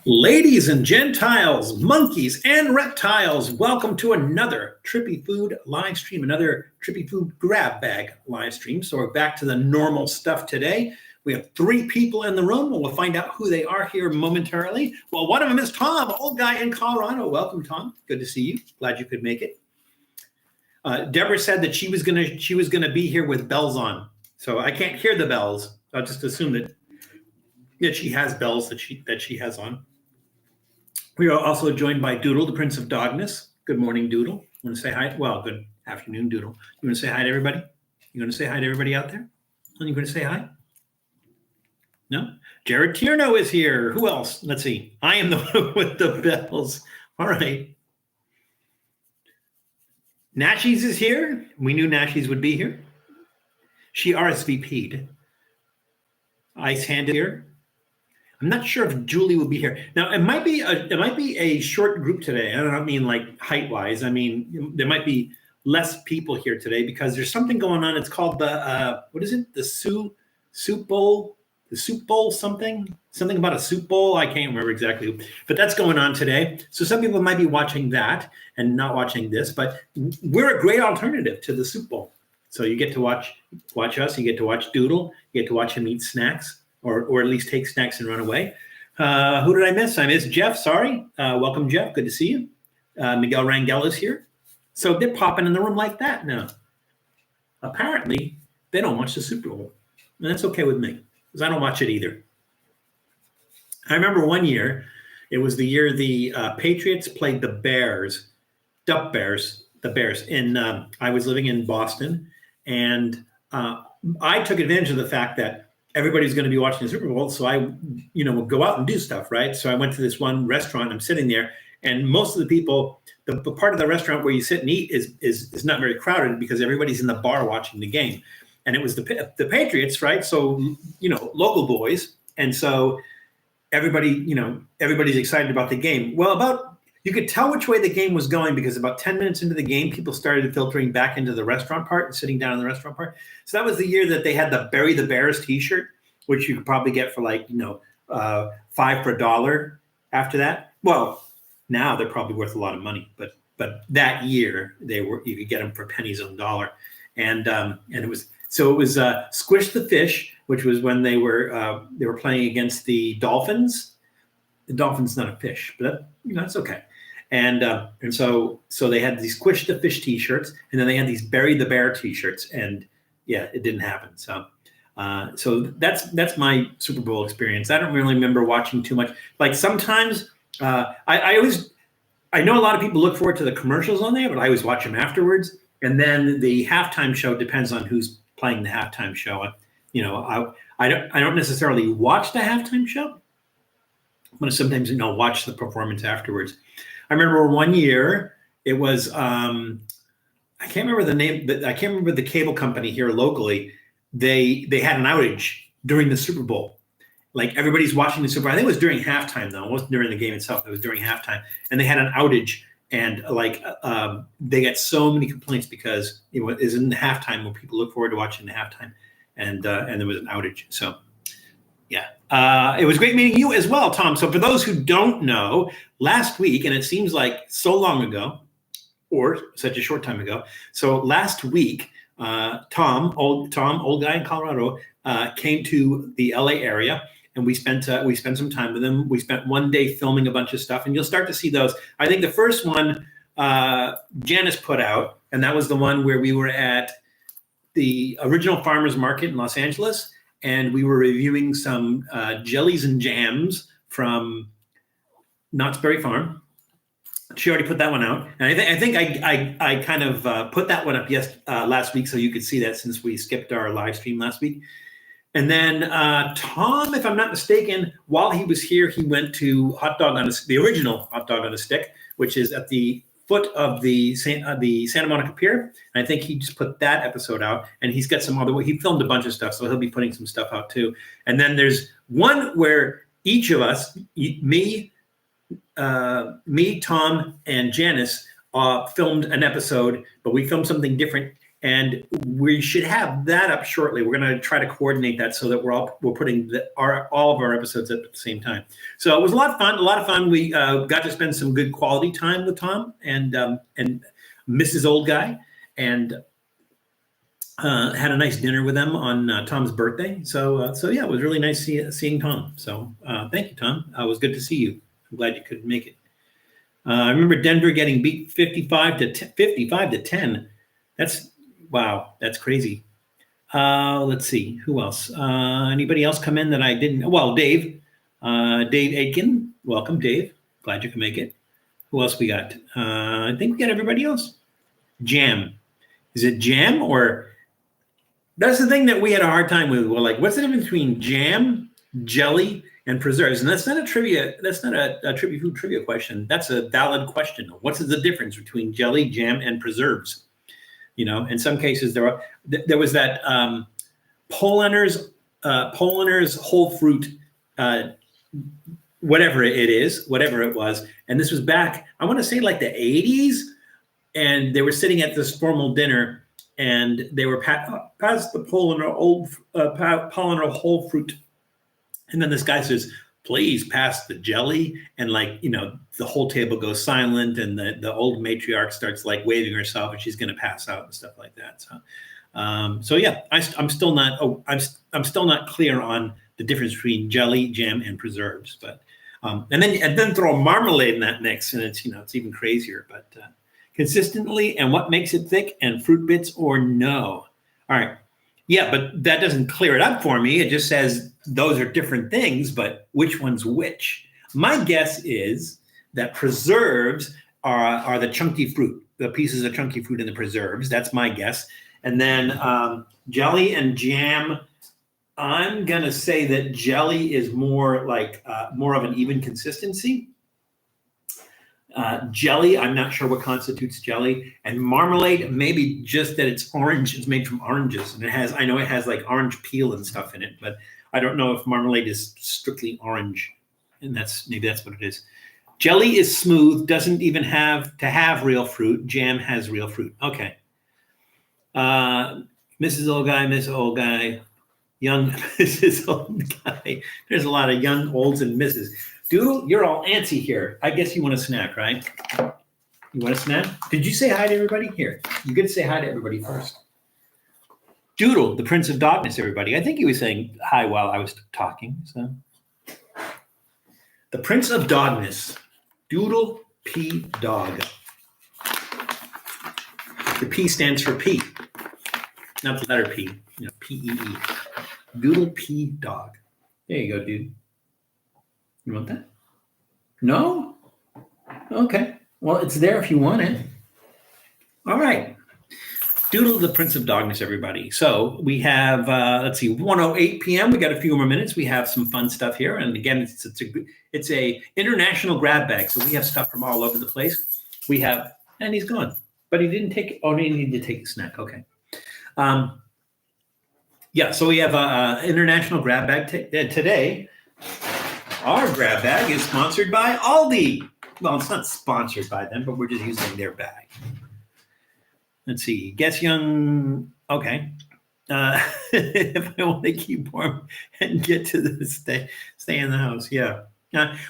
Ladies and Gentiles, monkeys and reptiles, welcome to another Trippy Food live stream, another Trippy Food Grab Bag live stream. So we're back to the normal stuff today. We have 3 people in the room, and we'll find out who they are here momentarily. Well, one of them is Tom, old guy in Colorado. Welcome, Tom. Good to see you. Glad you could make it. Deborah said that she was gonna be here with bells on, so I can't hear the bells. I'll just assume that she has bells that she has on. We are also joined by Doodle, the Prince of Dogness. Good morning, Doodle. You want to say hi? Well, good afternoon, Doodle. You want to say hi to everybody? You want to say hi to everybody out there? Are you going to say hi? No? Jared Tierno is here. Who else? Let's see. I am the one with the bells. All right. Nashies is here. We knew Nashies would be here. She RSVP'd. Ice Hand is here. I'm not sure if Julie will be here. Now, it might be a short group today. I don't mean like height-wise. I mean, there might be less people here today because there's something going on. It's called the, what is it? The soup bowl? The soup bowl something? Something about a soup bowl? I can't remember exactly. But that's going on today. So some people might be watching that and not watching this. But we're a great alternative to the soup bowl. So you get to watch us. You get to watch Doodle. You get to watch him eat snacks. Or at least take snacks and run away. Who did I miss? I missed Jeff. Sorry. Welcome, Jeff. Good to see you. Miguel Rangel is here. So they're popping in the room like that now. Apparently, they don't watch the Super Bowl. And that's okay with me because I don't watch it either. I remember one year, it was the year the Patriots played the Bears, the Bears. I was living in Boston, and I took advantage of the fact that everybody's going to be watching the Super Bowl. So I, would go out and do stuff, right? So I went to this one restaurant. I'm sitting there, and most of the people, the part of the restaurant where you sit and eat is not very crowded because everybody's in the bar watching the game. And it was the Patriots, right? So, local boys. And so everybody's excited about the game. Well, you could tell which way the game was going because about 10 minutes into the game, people started filtering back into the restaurant part and sitting down in the restaurant part. So that was the year that they had the Bury the Bears t-shirt, which you could probably get for $5 for $1 after that. Well, now they're probably worth a lot of money, but that year you could get them for pennies on the dollar. And it was Squish the Fish, which was when they were playing against the Dolphins. The Dolphin's not a fish, but that's okay. And so they had these Squish the Fish t-shirts, and then they had these Bury the Bear t-shirts, and yeah, it didn't happen. So that's my Super Bowl experience. I don't really remember watching too much. Like sometimes I know a lot of people look forward to the commercials on there, but I always watch them afterwards. And then the halftime show depends on who's playing the halftime show. I don't necessarily watch the halftime show, but sometimes watch the performance afterwards. I remember one year it was I can't remember the name, but I can't remember the cable company here locally. They had an outage during the Super Bowl. Like everybody's watching the Super Bowl. I think it was during halftime though. It wasn't during the game itself. It was during halftime, and they had an outage. And they got so many complaints because it was in the halftime when people look forward to watching the halftime, and there was an outage. So. Yeah, it was great meeting you as well, Tom. So for those who don't know, last week, and it seems like so long ago, or such a short time ago. So last week, Tom, old guy in Colorado, came to the LA area, and we spent some time with him. We spent one day filming a bunch of stuff, and you'll start to see those. I think the first one Janice put out, and that was the one where we were at the original farmers market in Los Angeles. And we were reviewing some jellies and jams from Knott's Berry Farm. She already put that one out, and I think I kind of put that one up last week, so you could see that since we skipped our live stream last week. And then Tom, if I'm not mistaken, while he was here, he went to the original Hot Dog on a Stick, which is at the foot of the Santa Monica Pier. And I think he just put that episode out, and he's got some other, he filmed a bunch of stuff, so he'll be putting some stuff out too. And then there's one where each of us, me, Tom, and Janice filmed an episode, but we filmed something different. And we should have that up shortly. We're going to try to coordinate that so that we're putting all of our episodes up at the same time. So it was a lot of fun. A lot of fun. We got to spend some good quality time with Tom and Mrs. Old Guy, and had a nice dinner with them on Tom's birthday. So yeah, it was really nice seeing Tom. So thank you, Tom. It was good to see you. I'm glad you could make it. I remember Denver getting beat 55 to 10. Wow, that's crazy. Let's see, who else? Anybody else come in that I didn't? Well, Dave Aitken. Welcome, Dave. Glad you can make it. Who else we got? I think we got everybody else. Jam. Is it jam or? That's the thing that we had a hard time with. We're like, what's the difference between jam, jelly, and preserves? And that's not a trivia. That's not a Trippy Food trivia question. That's a valid question. What's the difference between jelly, jam, and preserves? You know, in some cases there was that Polander's whole fruit, whatever it was, and this was back, I want to say like the 80s, and they were sitting at this formal dinner, and they were past the Polander whole fruit, and then this guy says, "Please pass the jelly," and like, you know, the whole table goes silent, and the old matriarch starts like waving herself, and she's going to pass out and stuff like that. So yeah, I'm still not clear on the difference between jelly, jam, and preserves. But and then throw marmalade in that mix, and it's even crazier. But consistently, and what makes it thick, and fruit bits or no? All right. Yeah, but that doesn't clear it up for me. It just says those are different things, but which one's which? My guess is that preserves are the chunky fruit, the pieces of chunky fruit in the preserves. That's my guess. And then jelly and jam, I'm going to say that jelly is more like more of an even consistency. Jelly, I'm not sure what constitutes jelly, and marmalade, maybe just that it's orange. It's made from oranges, and I know it has like orange peel and stuff in it, but I don't know if marmalade is strictly orange, and maybe that's what it is. Jelly is smooth, doesn't even have to have real fruit. Jam has real fruit. Okay. Mrs. Old Guy, Miss Old Guy, young Mrs. Old Guy. There's a lot of young olds and Mrs. Doodle, you're all antsy here. I guess you want a snack, right? You want a snack? Did you say hi to everybody? Here, you get to say hi to everybody first. Doodle, the Prince of Darkness, everybody. I think he was saying hi while I was talking. So, the Prince of Darkness, Doodle P Dog. The P stands for P, not the letter P. P-E-E. Doodle P Dog. There you go, dude. You want that? No? Okay. Well, it's there if you want it. All right. Doodle the Prince of Darkness, everybody. So we have, let's see, 1:08 p.m. We got a few more minutes. We have some fun stuff here. And again, it's a international grab bag. So we have stuff from all over the place. We have, and he's gone. But he didn't take, oh, he needed to take a snack. Okay. Yeah, so we have an international grab bag today. Our grab bag is sponsored by Aldi. Well, it's not sponsored by them, but we're just using their bag. Let's see. Guess young. Okay. If I want to keep warm and get to the stay in the house. Yeah.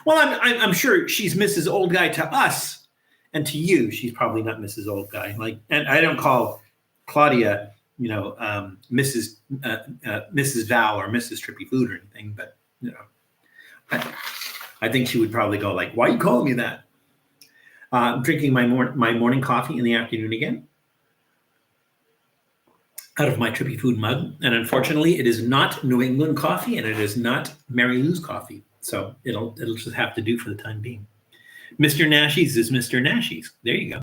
Well, I'm sure she's Mrs. Old Guy to us, and to you, she's probably not Mrs. Old Guy. Like, and I don't call Claudia, Mrs. Val or Mrs. Trippy Food or anything, but I think she would probably go like, "Why are you calling me that?" I'm drinking my morning coffee in the afternoon again, out of my Trippy Food mug, and unfortunately, it is not New England coffee, and it is not Mary Lou's coffee, so it'll just have to do for the time being. Mr. Nashies is Mr. Nashies. There you go.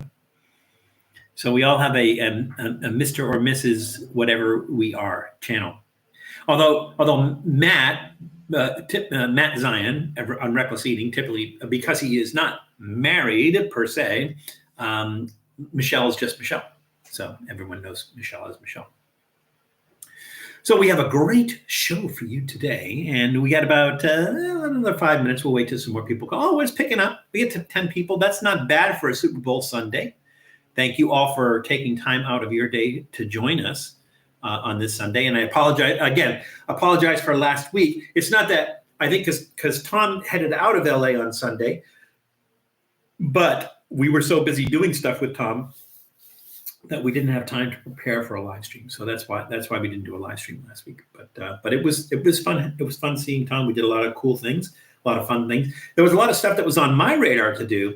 So we all have a Mr. or Mrs. whatever we are channel. Although Matt Zion on Reckless Eating, typically because he is not married per se, Michelle is just Michelle. So everyone knows Michelle as Michelle. So we have a great show for you today, and we got about another 5 minutes. We'll wait till some more people go. Oh, it's picking up. We get to 10 people. That's not bad for a Super Bowl Sunday. Thank you all for taking time out of your day to join us on this Sunday. And I apologize for last week. It's not that, I think because Tom headed out of LA on Sunday, but we were so busy doing stuff with Tom that we didn't have time to prepare for a live stream. So that's why we didn't do a live stream last week. But it was fun. It was fun seeing Tom. We did a lot of cool things, a lot of fun things. There was a lot of stuff that was on my radar to do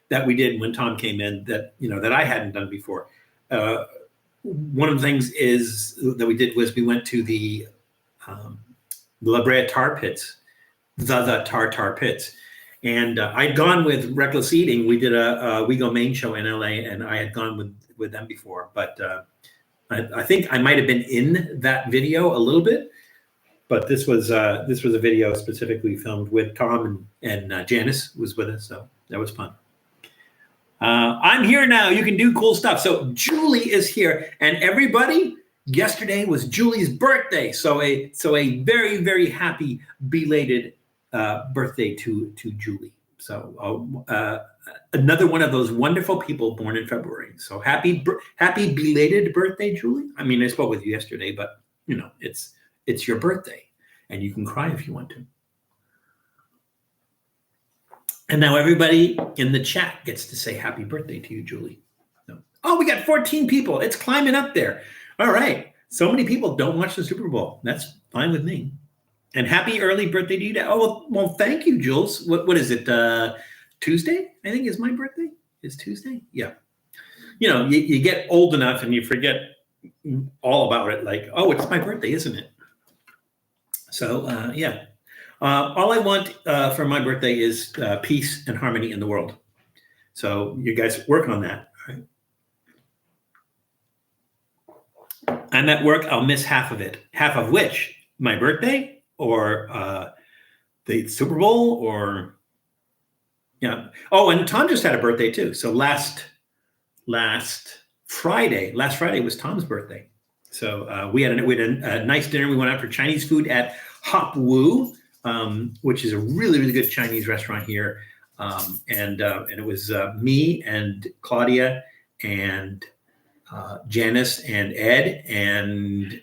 that we did when Tom came in that I hadn't done before. One of the things that we did was we went to the La Brea Tar Pits, the Tar Pits. And I'd gone with Reckless Eating. We did a We Go Main show in LA, and I had gone with them before. But I think I might have been in that video a little bit. But this was a video specifically filmed with Tom, and Janice was with us, so that was fun. I'm here now. You can do cool stuff. So Julie is here, and everybody, yesterday was Julie's birthday. So a very, very happy belated birthday to Julie. So another one of those wonderful people born in February. So happy belated birthday, Julie. I mean, I spoke with you yesterday, but it's your birthday, and you can cry if you want to. And now everybody in the chat gets to say happy birthday to you, Julie. So, we got 14 people. It's climbing up there. All right. So many people don't watch the Super Bowl. That's fine with me. And happy early birthday to you. Well, thank you, Jules. What is it? Tuesday, I think, is my birthday. Is Tuesday? Yeah. You get old enough and you forget all about it. Like, it's my birthday, isn't it? So, yeah. All I want for my birthday is peace and harmony in the world. So you guys work on that. Right? I'm at work. I'll miss half of it. Half of which? My birthday or the Super Bowl or yeah. Oh, and Tom just had a birthday too. So last Friday was Tom's birthday. So we had a nice dinner. We went out for Chinese food at Hop Woo. Which is a really, really good Chinese restaurant here. And it was me and Claudia and Janice and Ed and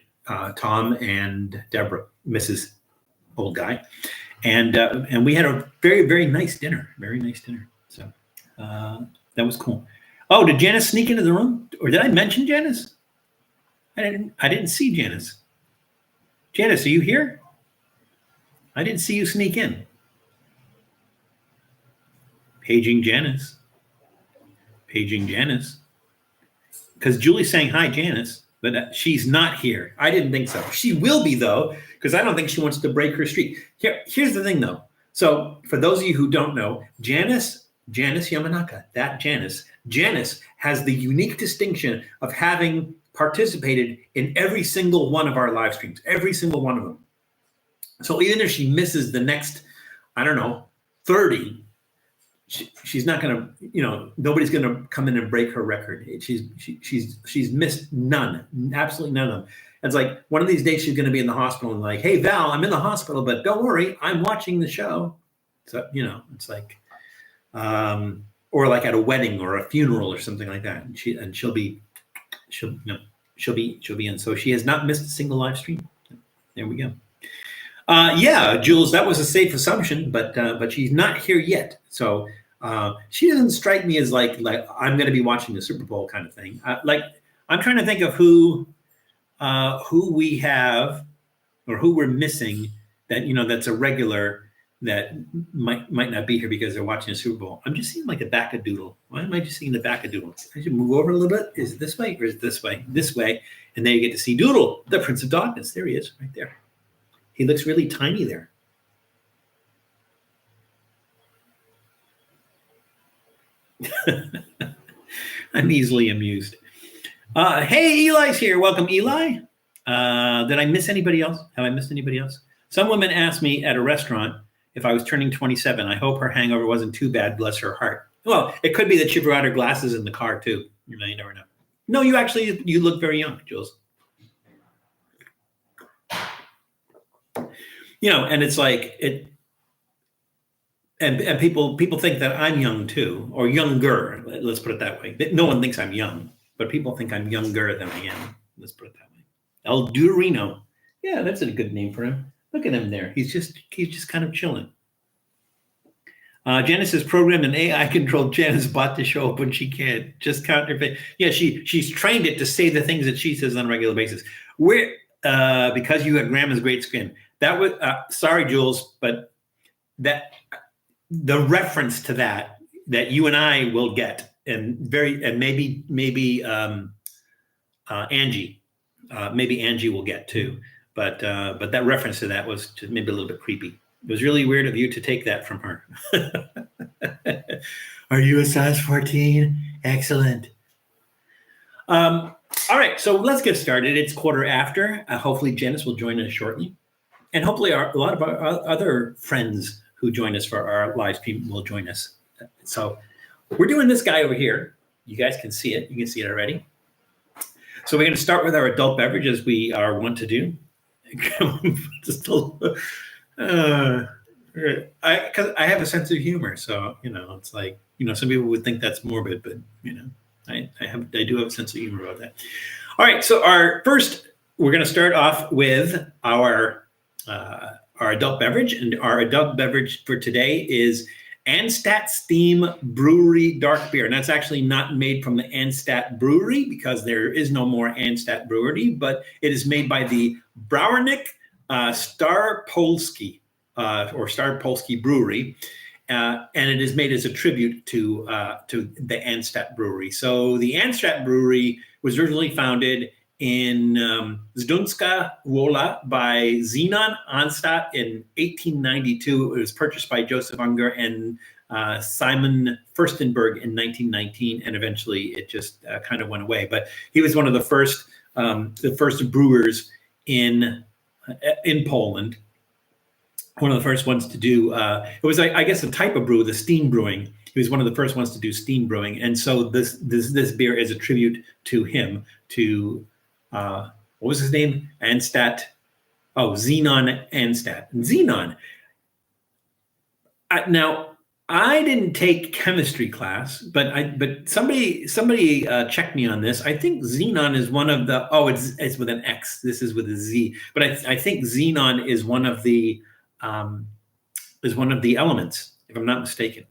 Tom and Deborah, Mrs. Old Guy. And we had a very, very nice dinner. Very nice dinner. So that was cool. Oh, did Janice sneak into the room? Or did I mention Janice? I didn't see Janice. Janice, are you here? I didn't see you sneak in. Paging Janice. Because Julie's saying, hi, Janice, but she's not here. I didn't think so. She will be, though, because I don't think she wants to break her streak. Here's the thing, though. So for those of you who don't know, Janice Yamanaka, Janice has the unique distinction of having participated in every single one of our live streams, every single one of them. So even if she misses the next, 30, she's not going to, nobody's going to come in and break her record. She's missed none, absolutely none of them. It's like one of these days she's going to be in the hospital and like, hey, Val, I'm in the hospital, but don't worry, I'm watching the show. So, it's like, or like at a wedding or a funeral or something like that. And she'll be in. So she has not missed a single live stream. There we go. Yeah, Jules, that was a safe assumption, but she's not here yet. So she doesn't strike me as like I'm going to be watching the Super Bowl kind of thing. I'm trying to think of who we have or who we're missing that that's a regular that might not be here because they're watching the Super Bowl. I'm just seeing like a back of doodle. Why am I just seeing the back of doodle? I should move over a little bit. Is it this way or is it this way? This way, and then you get to see Doodle, the Prince of Darkness. There he is, right there. He looks really tiny there. I'm easily amused. Hey, Eli's here. Welcome, Eli. Did I miss anybody else? Have I missed anybody else? Some woman asked me at a restaurant if I was turning 27. I hope her hangover wasn't too bad. Bless her heart. Well, it could be that she brought her glasses in the car too. You never know. No, you look very young, Jules. And it's like and people think that I'm young too, or younger. Let's put it that way. No one thinks I'm young, but people think I'm younger than I am. Let's put it that way. El Durino. Yeah, that's a good name for him. Look at him there. He's just kind of chilling. Janice has programmed an AI-controlled Janice bot to show up when she can't. Just counterfeit. Yeah, she's trained it to say the things that she says on a regular basis. Because you have grandma's great skin. That was sorry, Jules, but that the reference to that you and I will get, and maybe Angie, maybe Angie will get too. But that reference to that was just maybe a little bit creepy. It was really weird of you to take that from her. Are you a size 14? Excellent. All right, so let's get started. It's quarter after. Hopefully Janice will join us shortly. And hopefully a lot of our other friends who join us for our live stream will join us. So we're doing this guy over here. You guys can see it. You can see it already. So we're going to start with our adult beverage as we are wont to do. Just because I have a sense of humor, so it's like some people would think that's morbid, but I do have a sense of humor about that. All right, so we're going to start off with our adult beverage, and our adult beverage for today is Anstadt Steam Brewery Dark Beer, and that's actually not made from the Anstadt Brewery because there is no more Anstadt Brewery, but it is made by the Brauernik Staropolski or Staropolski Brewery, and it is made as a tribute to the Anstadt Brewery. So the Anstadt Brewery was originally founded in Zdunska Wola by Zenon Anstadt in 1892. It was purchased by Joseph Unger and Simon Furstenberg in 1919, and eventually it just kind of went away. But he was one of the first brewers in Poland. One of the first ones to do it was, I guess, a type of brew, the steam brewing. He was one of the first ones to do steam brewing, and so this beer is a tribute to him. To what was his name? Anstadt. Oh, Zenon Anstadt. Zenon. Now, I didn't take chemistry class, but somebody checked me on this. I think xenon is one of the. Oh, it's with an X. This is with a Z. But I think xenon is one of the elements, if I'm not mistaken.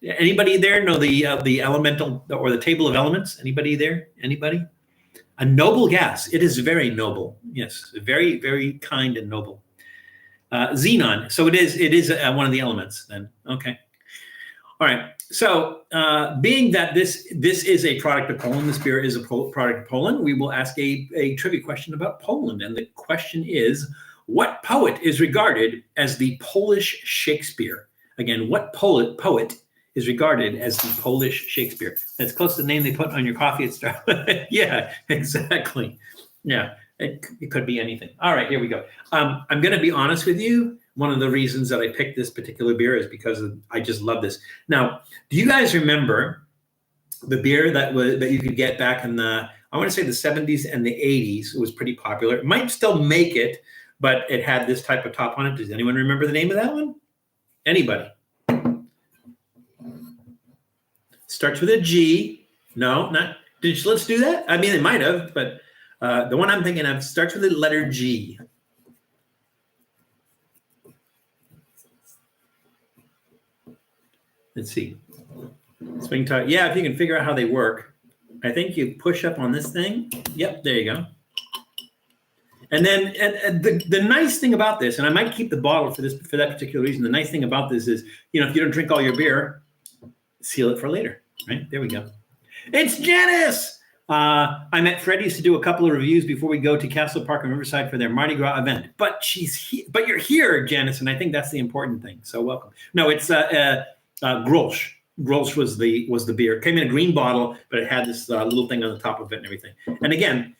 Anybody there know the elemental or the table of elements? Anybody there? Anybody? A noble gas. It is very noble. Yes, very, very kind and noble. Xenon. So it is one of the elements then. Okay. All right. So being that this is a product of Poland, this beer is a product of Poland, we will ask a trivia question about Poland. And the question is, what poet is regarded as the Polish Shakespeare? Again, what poet is regarded as the Polish Shakespeare? That's close to the name they put on your coffee at Starbucks. Yeah, exactly. Yeah, it could be anything. All right, here we go. I'm going to be honest with you. One of the reasons that I picked this particular beer is because I just love this. Now, do you guys remember the beer that you could get back in I want to say the 70s and the 80s? It was pretty popular. It might still make it, but it had this type of top on it. Does anyone remember the name of that one? Anybody? Starts with a G. No, not. Let's do that. I mean, it might have, but the one I'm thinking of starts with the letter G. Let's see. Swing tire. Yeah, if you can figure out how they work. I think you push up on this thing. Yep, there you go. And then the nice thing about this, and I might keep the bottle for that particular reason. The nice thing about this is, if you don't drink all your beer, seal it for later. Right? There we go. It's Janice. I met Fred. Used to do a couple of reviews before we go to Castle Park and Riverside for their Mardi Gras event. But but you're here, Janice, and I think that's the important thing. So welcome. No, it's Grolsch. Grolsch was the beer. It came in a green bottle, but it had this little thing on the top of it and everything. And again,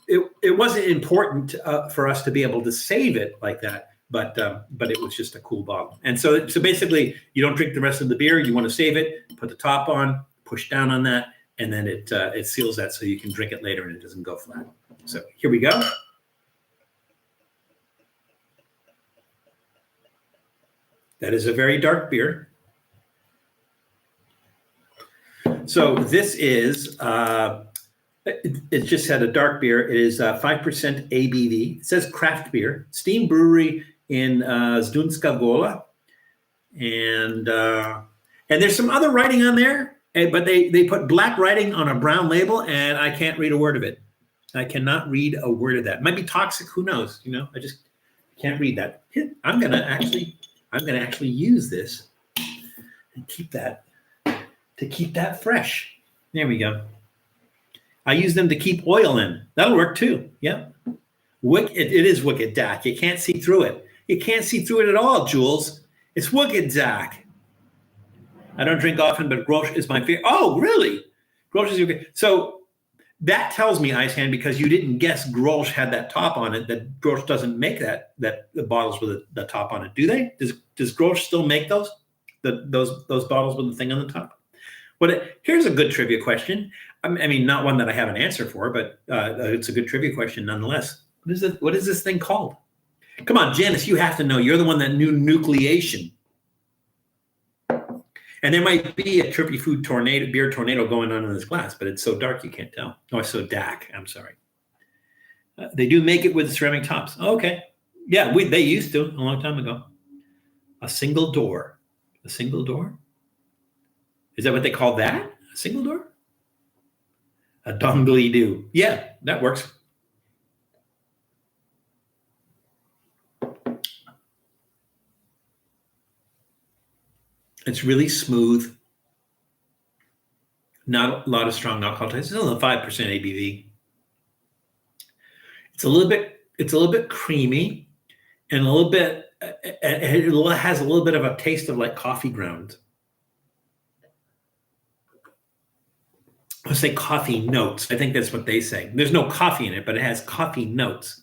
it wasn't important for us to be able to save it like that, but it was just a cool bottle. And so basically, you don't drink the rest of the beer. You want to save it, put the top on, push down on that, and then it seals that so you can drink it later and it doesn't go flat. So here we go. That is a very dark beer. So this is, it just had a dark beer. It is 5% ABV. It says craft beer, Steam Brewery in Zdunska Gola. And there's some other writing on there, but they put black writing on a brown label, and I can't read a word of it. I cannot read a word of that. It might be toxic. Who knows? I just can't read that. I'm gonna actually use this and keep that fresh. There we go. I use them to keep oil in. That'll work too. Yeah. It is wicked Dak. You can't see through it. You can't see through it at all, Jules. It's wicked Dak. I don't drink often, but Grolsch is my favorite. Oh, really? Grolsch is your favorite. So that tells me, Ice Hand, because you didn't guess Grolsch had that top on it, that Grolsch doesn't make that the bottles with the top on it, do they? Does Grolsch still make those bottles with the thing on the top? Here's a good trivia question. I mean, not one that I have an answer for, but it's a good trivia question nonetheless. What is this thing called? Come on, Janice, you have to know. You're the one that knew nucleation. And there might be a Trippy Food beer tornado going on in this glass, but it's so dark you can't tell. Oh, it's so dark. I'm sorry. They do make it with ceramic tops. Oh, okay. Yeah, they used to a long time ago. A single door. A single door? Is that what they call that? A single door? A dongly do. Yeah, that works. It's really smooth. Not a lot of strong alcohol taste. It's only 5% ABV. It's a little bit creamy, and a little bit. It has a little bit of a taste of like coffee grounds. I say coffee notes. I think that's what they say. There's no coffee in it, but it has coffee notes.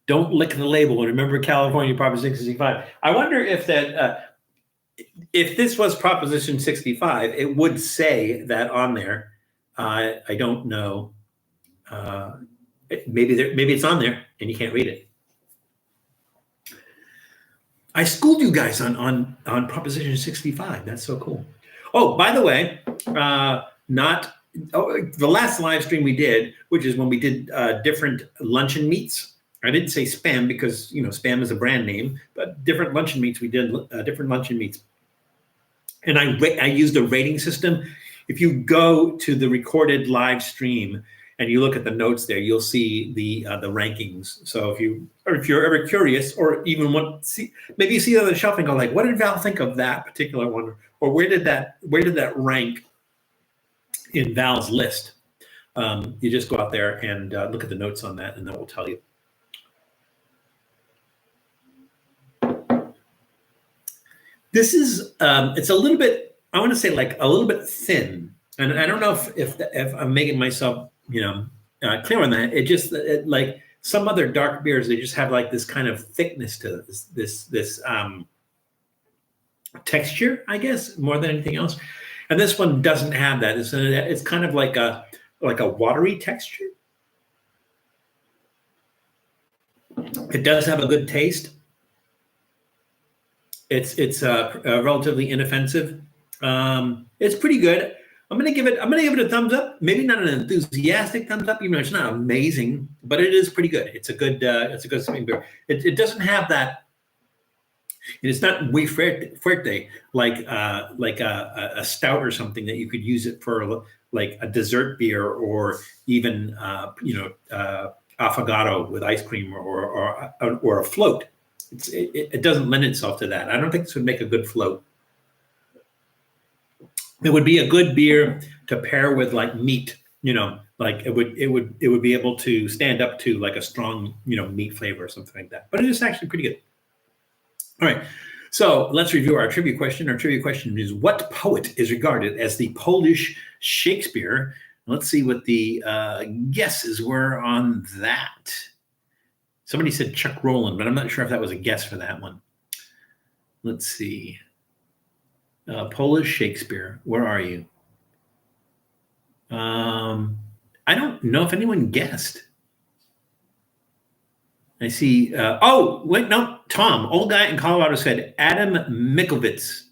Don't lick the label. Remember California Proposition 65. I wonder if that. If this was Proposition 65, it would say that on there. I don't know. Maybe it's on there and you can't read it. I schooled you guys on Proposition 65. That's so cool. Oh, by the way, the last live stream we did, which is when we did different luncheon meats. I didn't say Spam because Spam is a brand name, but different luncheon meats. We did different luncheon meats, and I used a rating system. If you go to the recorded live stream and you look at the notes there, you'll see the rankings. So if you're ever curious, or even maybe you see it on the shelf and go like, what did Val think of that particular one, or where did that rank in Val's list? You just go out there and look at the notes on that, and that will tell you. This is it's a little bit, I want to say like a little bit thin, and I don't know if I'm making myself clear on that. It just like some other dark beers, they just have like this kind of thickness to this texture, I guess, more than anything else. And this one doesn't have that. It's kind of like a watery texture. It does have a good taste. It's relatively inoffensive. It's pretty good. I'm gonna give it a thumbs up. Maybe not an enthusiastic thumbs up, even though it's not amazing, but it is pretty good. It's a good swimming beer. It doesn't have that. It's not muy fuerte like a stout or something that you could use it for like a dessert beer, or even affogato with ice cream, or a float. It doesn't lend itself to that. I don't think this would make a good float. It would be a good beer to pair with like meat, like it would be able to stand up to like a strong, meat flavor or something like that. But it is actually pretty good. All right, so let's review our trivia question. Our trivia question is, what poet is regarded as the Polish Shakespeare? Let's see what the guesses were on that. Somebody said Chuck Rowland, but I'm not sure if that was a guess for that one. Let's see. Polish Shakespeare, where are you? I don't know if anyone guessed. I see. Oh, wait, no. Tom, old guy in Colorado, said Adam Mickelvitz.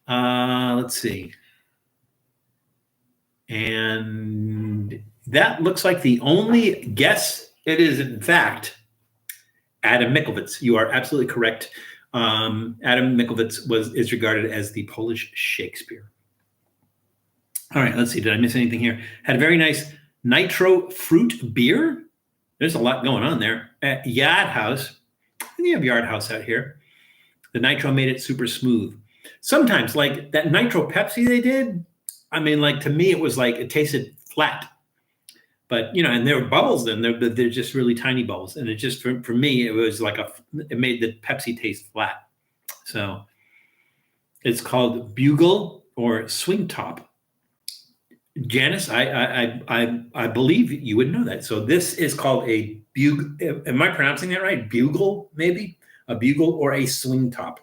Let's see. And that looks like the only guess. It is, in fact, Adam Mickelvitz. You are absolutely correct. Adam Mickelvitz is regarded as the Polish Shakespeare. All right, let's see. Did I miss anything here? Had a very nice nitro fruit beer. There's a lot going on there. At Yard House, and you have Yard House out here. The nitro made it super smooth. Sometimes, like that nitro Pepsi they did, I mean, like to me, it was like it tasted flat. But and there were bubbles then. They're just really tiny bubbles, and it just for me, it was like it made the Pepsi taste flat. So it's called Bugle or Swing Top. Janice, I believe you would know that. So this is called a bugle. Am I pronouncing that right? Bugle, maybe a bugle or a swing top.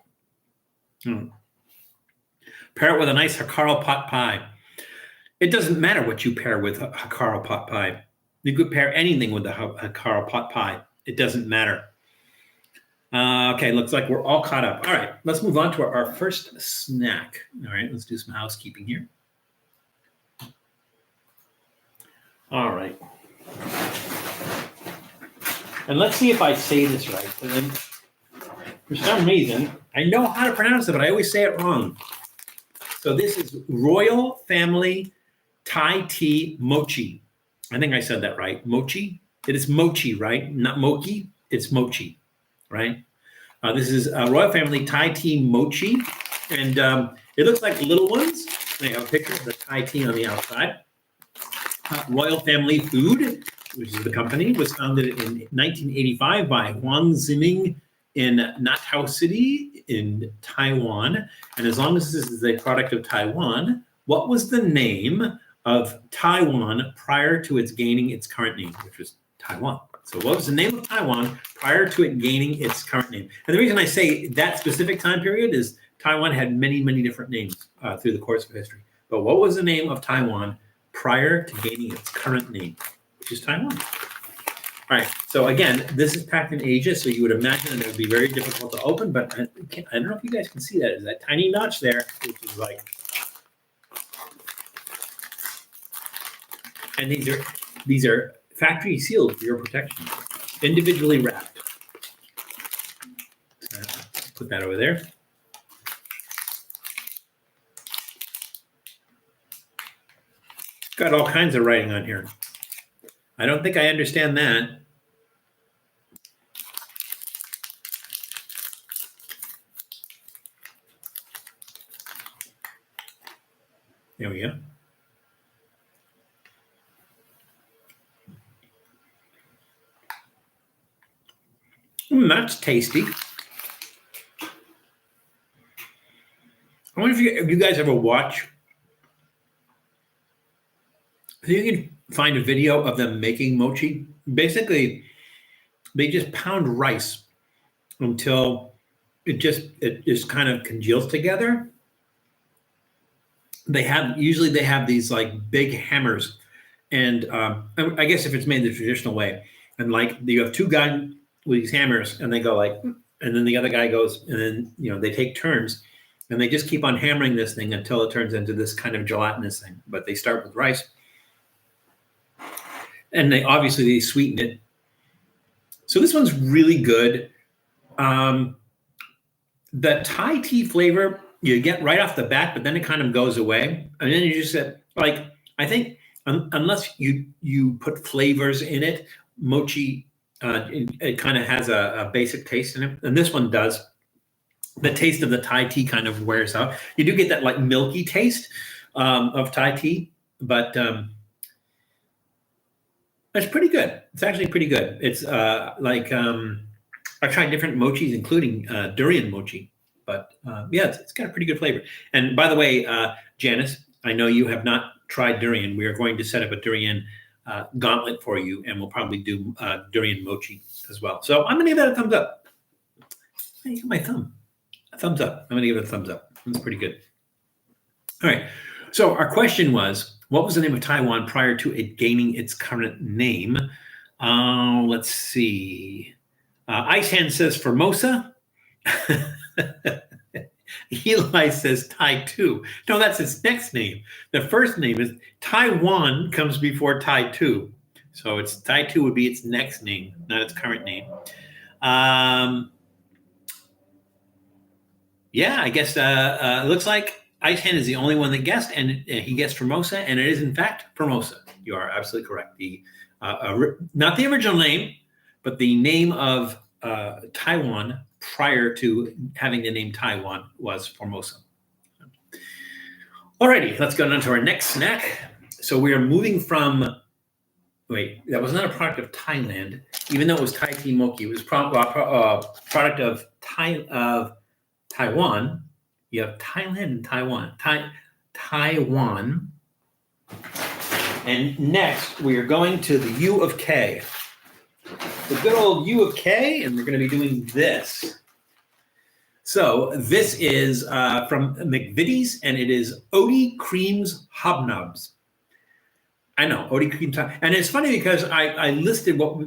Pair it with a nice Hikaru pot pie. It doesn't matter what you pair with Hikaru pot pie. You could pair anything with the Hikaru pot pie. It doesn't matter. Okay, looks like we're all caught up. All right, let's move on to our first snack. All right, let's do some housekeeping here. All right. And let's see if I say this right. And then, for some reason, I know how to pronounce it, but I always say it wrong. So this is Royal Family Thai Tea Mochi. I think I said that right. Mochi? It is mochi, right? Not mochi. It's mochi, right? This is Royal Family Thai Tea Mochi. And it looks like little ones. I have a picture of the Thai tea on the outside. Royal Family Food, which is the company, was founded in 1985 by Huang Ziming in Natou City in Taiwan. And as long as this is a product of Taiwan, what was the name of Taiwan prior to its gaining its current name, which was Taiwan? So what was the name of Taiwan prior to it gaining its current name? And the reason I say that specific time period is Taiwan had many, many different names through the course of history. But what was the name of Taiwan prior to gaining its current name, which is Taiwan? All right, so again, this is packed in Asia, so you would imagine that it would be very difficult to open, but I don't know if you guys can see that. Is that tiny notch there, which is like, and these are factory sealed for your protection, individually wrapped. Put that over there. Got all kinds of writing on here. I don't think I understand that. There we go. That's tasty. I wonder if you guys ever watch. You can find a video of them making mochi. Basically, they just pound rice until it just kind of congeals together. Usually they have these like big hammers, and I guess if it's made the traditional way, and like you have two guys with these hammers, and they go like, and then the other guy goes, and then they take turns, and they just keep on hammering this thing until it turns into this kind of gelatinous thing. But they start with rice. And they sweeten it. So this one's really good. The Thai tea flavor you get right off the bat, but then it kind of goes away. And then you just said, like, I think unless you put flavors in it, mochi, it kind of has a basic taste in it. And this one does. The taste of the Thai tea kind of wears out. You do get that like milky taste of Thai tea, but it's pretty good. It's actually pretty good. It's I've tried different mochis, including durian mochi, but yeah, it's got a pretty good flavor. And by the way, Janice, I know you have not tried durian. We are going to set up a durian gauntlet for you, and we'll probably do durian mochi as well. So I'm going to give that a thumbs up. I got my thumb. A thumbs up. I'm going to give it a thumbs up. That's pretty good. All right. So our question was, what was the name of Taiwan prior to it gaining its current name? Let's see. Ice Hand says Formosa. Eli says Tai 2. No, that's its next name. The first name is Taiwan comes before Tai 2. So it's Tai 2 would be its next name, not its current name. Yeah, I guess it looks like Ice Hand is the only one that guessed, and he guessed Formosa, and it is in fact Formosa. You are absolutely correct. The not the original name, but the name of Taiwan prior to having the name Taiwan was Formosa. Alrighty, let's go on to our next snack. So we are moving from, wait, that was not a product of Thailand, even though it was Thai tea mochi. It was product of Taiwan. You have Thailand and Taiwan. Taiwan. And next, we are going to the U of K. The good old U of K, and we're going to be doing this. So this is from McVitie's, and it is Oaty Creams Hobnobs. I know, Oaty Creams. And it's funny because I listed what,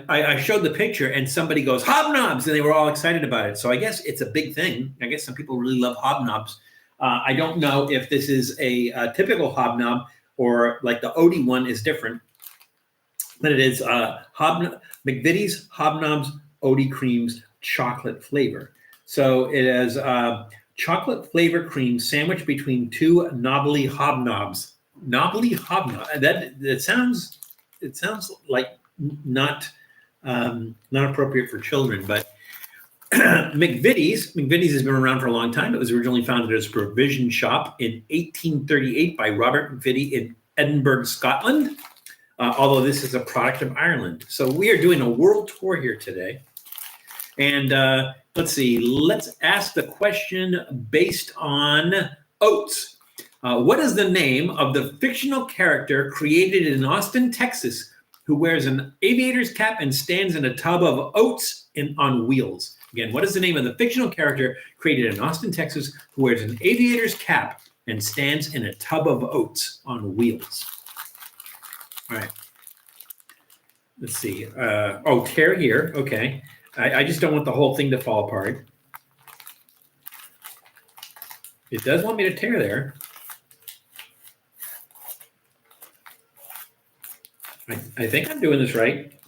I showed the picture, and somebody goes, Hobnobs, and they were all excited about it. So I guess it's a big thing. I guess some people really love Hobnobs. I don't know if this is a typical Hobnob or like the Oaty one is different. But it is McVitie's Hobnobs Oaty Creams chocolate flavor. So it has chocolate flavor cream sandwiched between two knobbly hobnobs. Knobbly hobnob. That sounds like not appropriate for children, but McVitie's has been around for a long time. It was originally founded as a provision shop in 1838 by Robert McVitie in Edinburgh, Scotland. Although this is a product of Ireland. So we are doing a world tour here today. And let's see, let's ask the question based on oats. What is the name of the fictional character created in Austin, Texas, who wears an aviator's cap and stands in a tub of oats on wheels? Again, what is the name of the fictional character created in Austin, Texas, who wears an aviator's cap and stands in a tub of oats on wheels? All right. Let's see. Tear here. Okay. I just don't want the whole thing to fall apart. It does want me to tear there. I think I'm doing this right.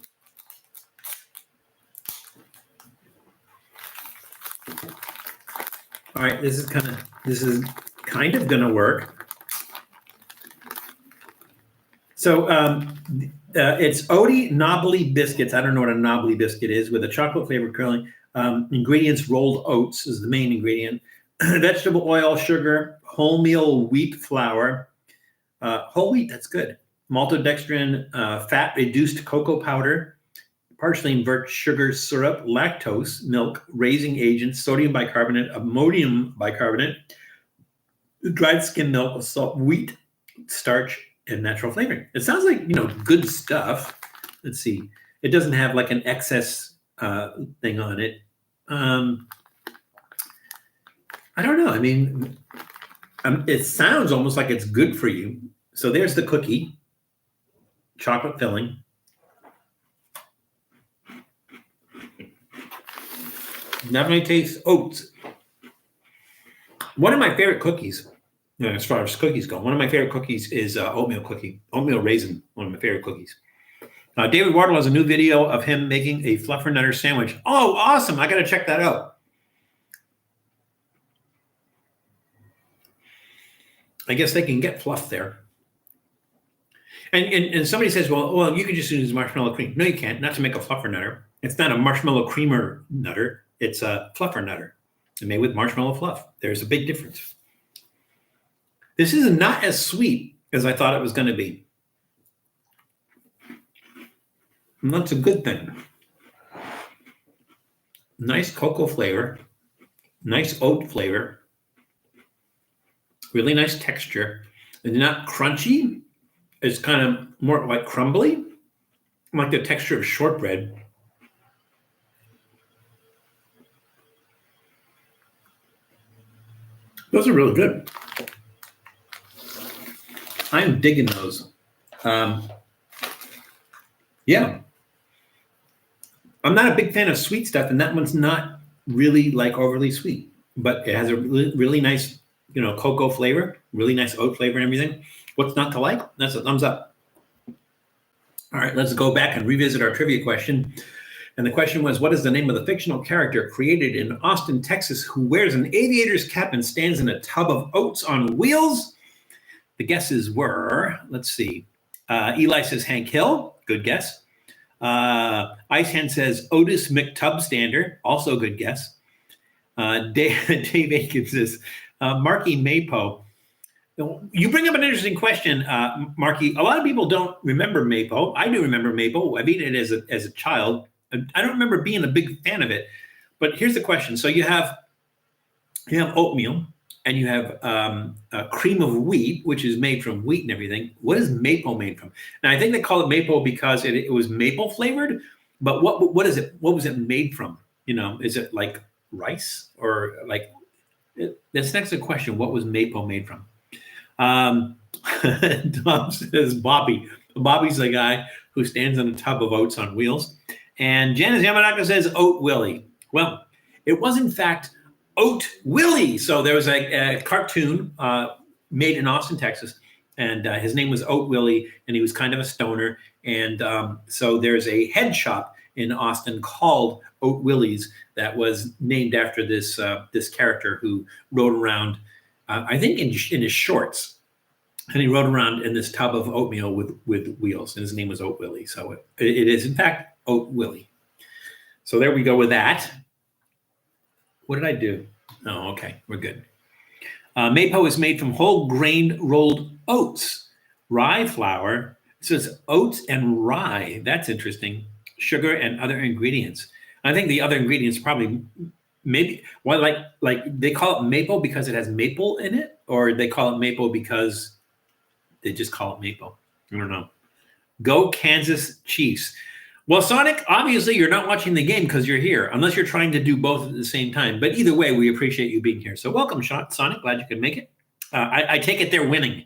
All right. This is kind of going to work. So it's Oaty knobbly biscuits. I don't know what a knobbly biscuit is, with a chocolate flavored curling. Ingredients: rolled oats is the main ingredient. Vegetable oil, sugar, wholemeal wheat flour. Whole wheat, that's good. Maltodextrin, fat reduced cocoa powder, partially invert sugar syrup, lactose, milk, raising agents, sodium bicarbonate, ammonium bicarbonate, dried skim milk, salt, wheat, starch, and natural flavoring. It sounds like, good stuff. Let's see. It doesn't have like an excess thing on it. I don't know. I mean, it sounds almost like it's good for you. So there's the cookie, chocolate filling. Definitely tastes oats. One of my favorite cookies, as far as cookies go, one of my favorite cookies is oatmeal raisin, one of my favorite cookies. David Wardle has a new video of him making a fluffernutter sandwich. Oh, awesome. I got to check that out. I guess they can get fluff there. And somebody says, well, you can just use marshmallow cream. No, you can't. Not to make a fluffernutter. It's not a marshmallow creamer nutter. It's a fluffernutter. It's made with marshmallow fluff. There's a big difference. This is not as sweet as I thought it was going to be. And that's a good thing. Nice cocoa flavor. Nice oat flavor. Really nice texture. It's not crunchy. It's kind of more like crumbly, like the texture of shortbread. Those are really good. I'm digging those. Yeah. I'm not a big fan of sweet stuff, and that one's not really like overly sweet, but it has a really nice, cocoa flavor, really nice oat flavor and everything. What's not to like? That's a thumbs up. All right, let's go back and revisit our trivia question. And the question was, what is the name of the fictional character created in Austin, Texas, who wears an aviator's cap and stands in a tub of oats on wheels? The guesses were, let's see. Eli says Hank Hill. Good guess. Ice Hand says Otis McTubstander. Also a good guess. Dave Aiken says Marky Mapo. You bring up an interesting question, Marky. A lot of people don't remember Mapo. I do remember Mapo. I've eaten it as a child. I don't remember being a big fan of it. But here's the question. So you have oatmeal, and you have cream of wheat, which is made from wheat and everything. What is maple made from? And I think they call it maple because it was maple flavored. But what is it? What was it made from? Is it like rice or like? That's next to the question. What was maple made from? Tom says Bobby. Bobby's the guy who stands in a tub of oats on wheels. And Janice Yamanaka says Oat Willie. Well, it was in fact Oat Willie. So there was a cartoon made in Austin, Texas, and his name was Oat Willie, and he was kind of a stoner. And so there's a head shop in Austin called Oat Willie's that was named after this character who rode around, I think in his shorts, and he rode around in this tub of oatmeal with wheels, and his name was Oat Willie. So it is in fact Oat Willie. So there we go with that. What did I do? Oh, okay, we're good. Mapo is made from whole grain rolled oats, rye flour. It says oats and rye. That's interesting. Sugar and other ingredients. I think the other ingredients probably maybe like they call it maple because it has maple in it, or they call it maple because they just call it maple. I don't know. Go Kansas Chiefs. Well, Sonic, obviously you're not watching the game because you're here, unless you're trying to do both at the same time. But either way, we appreciate you being here. So welcome, Sonic. Glad you could make it. I take it they're winning.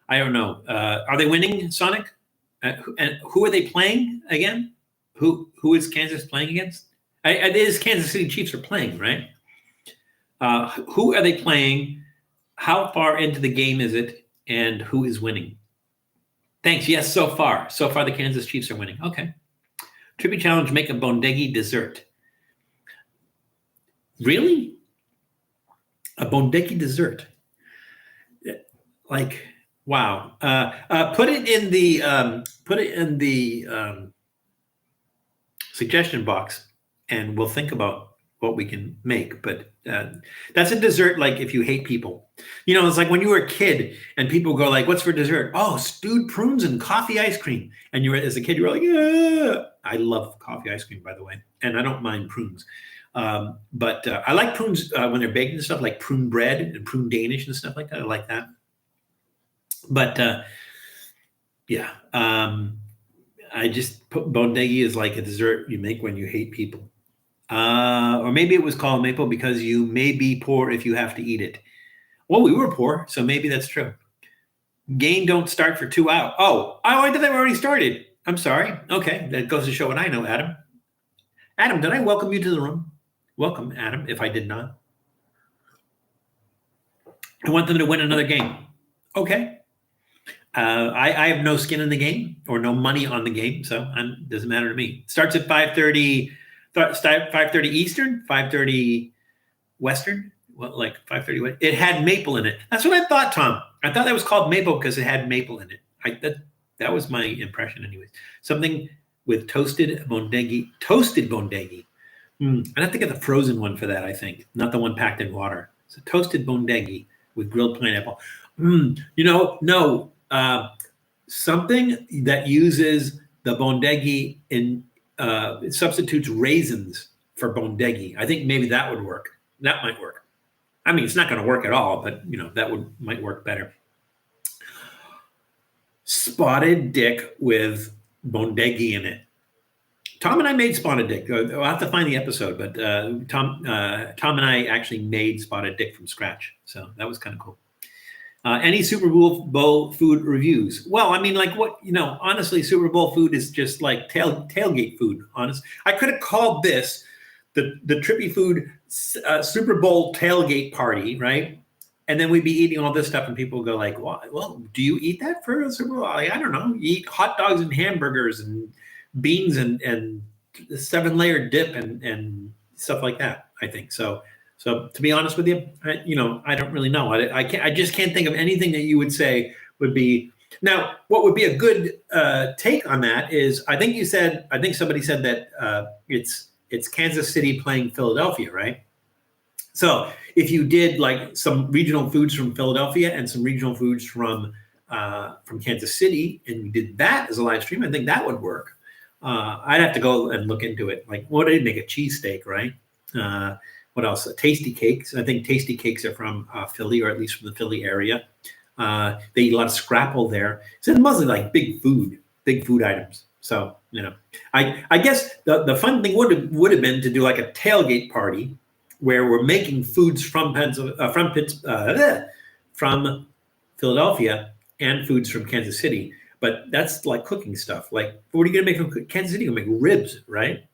I don't know. Are they winning, Sonic? And who are they playing again? Who is Kansas playing against? It is Kansas City Chiefs are playing, right? Who are they playing? How far into the game is it? And who is winning? Thanks. Yes, so far the Kansas Chiefs are winning. Okay. Trippy challenge: make a bondegi dessert. Really? A bondegi dessert? Like, wow. Put it in the suggestion box, and we'll think about what we can make. But that's a dessert like if you hate people. It's like when you were a kid and people go like, what's for dessert? Oh, stewed prunes and coffee ice cream. And as a kid, you were like, yeah. I love coffee ice cream, by the way. And I don't mind prunes. But I like prunes when they're baked and stuff, like prune bread and prune Danish and stuff like that. I like that. But yeah, I just put bondegi is like a dessert you make when you hate people. Or maybe it was called maple because you may be poor if you have to eat it. Well, we were poor, so maybe that's true. Game don't start for 2 hours. Oh, I thought they already started. I'm sorry. Okay, that goes to show what I know, Adam. Adam, did I welcome you to the room? Welcome, Adam, if I did not. I want them to win another game. Okay. I have no skin in the game or no money on the game, so it doesn't matter to me. Starts at 5:30 Eastern, 5:30 Western. Well, like 5:30 West. It had maple in it. That's what I thought, Tom. I thought that was called maple because it had maple in it. That was my impression, anyways. Something with toasted bondegi. I'd have to get the frozen one for that, I think, not the one packed in water. So toasted bondegi with grilled pineapple. No. Something that uses the bondegi in it substitutes raisins for bondegi. I think maybe that would work. That might work. I mean, it's not going to work at all, but that might work better. Spotted dick with bondegi in it. Tom and I made spotted dick. I'll have to find the episode, but Tom and I actually made spotted dick from scratch. So that was kind of cool. Any Super Bowl food reviews? Well, I mean, like what, honestly, Super Bowl food is just like tailgate food, honest. I could have called this the Trippy Food Super Bowl tailgate party, right? And then we'd be eating all this stuff and people would go like, well, do you eat that for a Super Bowl? I don't know. You eat hot dogs and hamburgers and beans and 7-layer dip and stuff like that, I think. So to be honest with you, I don't really know. I just can't think of anything that you would say would be. Now, what would be a good take on that is, I think somebody said that it's Kansas City playing Philadelphia, right? So if you did like some regional foods from Philadelphia and some regional foods from Kansas City, and you did that as a live stream, I think that would work. I'd have to go and look into it. Like, what did make a cheesesteak, right? What else? Tasty cakes. I think tasty cakes are from Philly, or at least from the Philly area. They eat a lot of scrapple there. So it's mostly like big food items. So I guess the fun thing would have been to do like a tailgate party where we're making foods from Philadelphia and foods from Kansas City. But that's like cooking stuff. Like, what are you going to make from Kansas City? You're going to make ribs, right?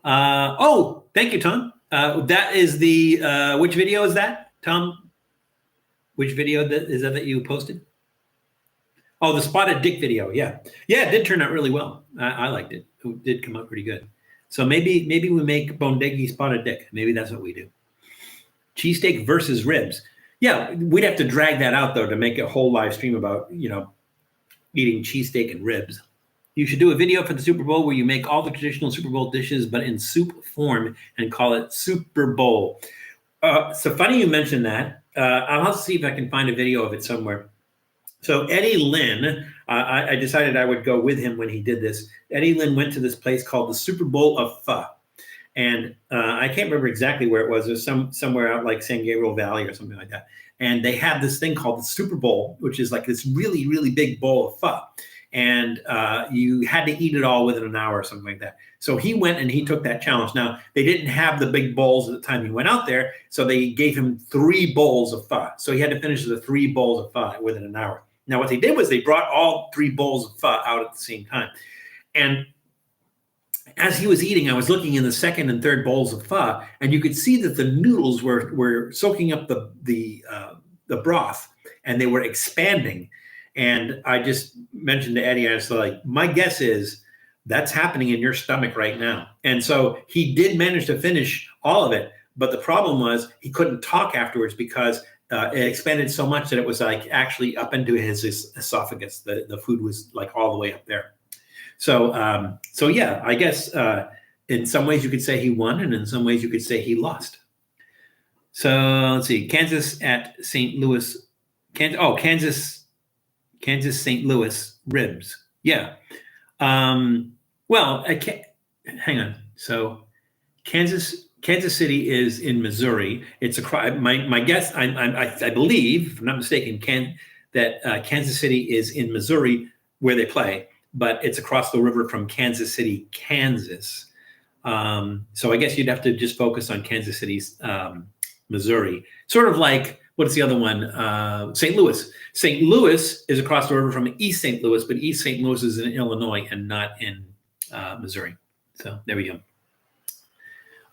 Thank you, Tom. That is the, which video is that, Tom? Which video is that you posted? Oh, the spotted dick video. Yeah. Yeah, it did turn out really well. I liked it. It did come out pretty good. So maybe we make bondegi spotted dick. Maybe that's what we do. Cheesesteak versus ribs. Yeah, we'd have to drag that out, though, to make a whole live stream about, eating cheesesteak and ribs. You should do a video for the Super Bowl where you make all the traditional Super Bowl dishes, but in soup form, and call it Super Bowl. So funny you mentioned that. I'll have to see if I can find a video of it somewhere. So Eddie Lynn, I decided I would go with him when he did this. Eddie Lynn went to this place called the Super Bowl of Pho. And I can't remember exactly where it was. It was somewhere out like San Gabriel Valley or something like that. And they have this thing called the Super Bowl, which is like this really, really big bowl of pho. And you had to eat it all within an hour or something like that. So he went and he took that challenge. Now, they didn't have the big bowls at the time he went out there, so they gave him 3 bowls of pho. So he had to finish the 3 bowls of pho within an hour. Now, what they did was they brought all 3 bowls of pho out at the same time. And as he was eating, I was looking in the second and third bowls of pho, and you could see that the noodles were soaking up the broth, and they were expanding. And I just mentioned to Eddie, I was like, my guess is that's happening in your stomach right now. And so he did manage to finish all of it, but the problem was he couldn't talk afterwards because it expanded so much that it was like actually up into his esophagus. The food was like all the way up there. So yeah, I guess in some ways you could say he won, and in some ways you could say he lost. So let's see, Kansas at St. Louis, Kansas St. Louis ribs. Yeah. Well, I can't, hang on. So Kansas City is in Missouri. It's my guess. I believe, if I'm not mistaken, that Kansas City is in Missouri where they play, but it's across the river from Kansas City, Kansas. So I guess you'd have to just focus on Kansas City's Missouri. Sort of like, what's the other one? St. Louis. St. Louis is across the river from East St. Louis, but East St. Louis is in Illinois and not in Missouri. So there we go.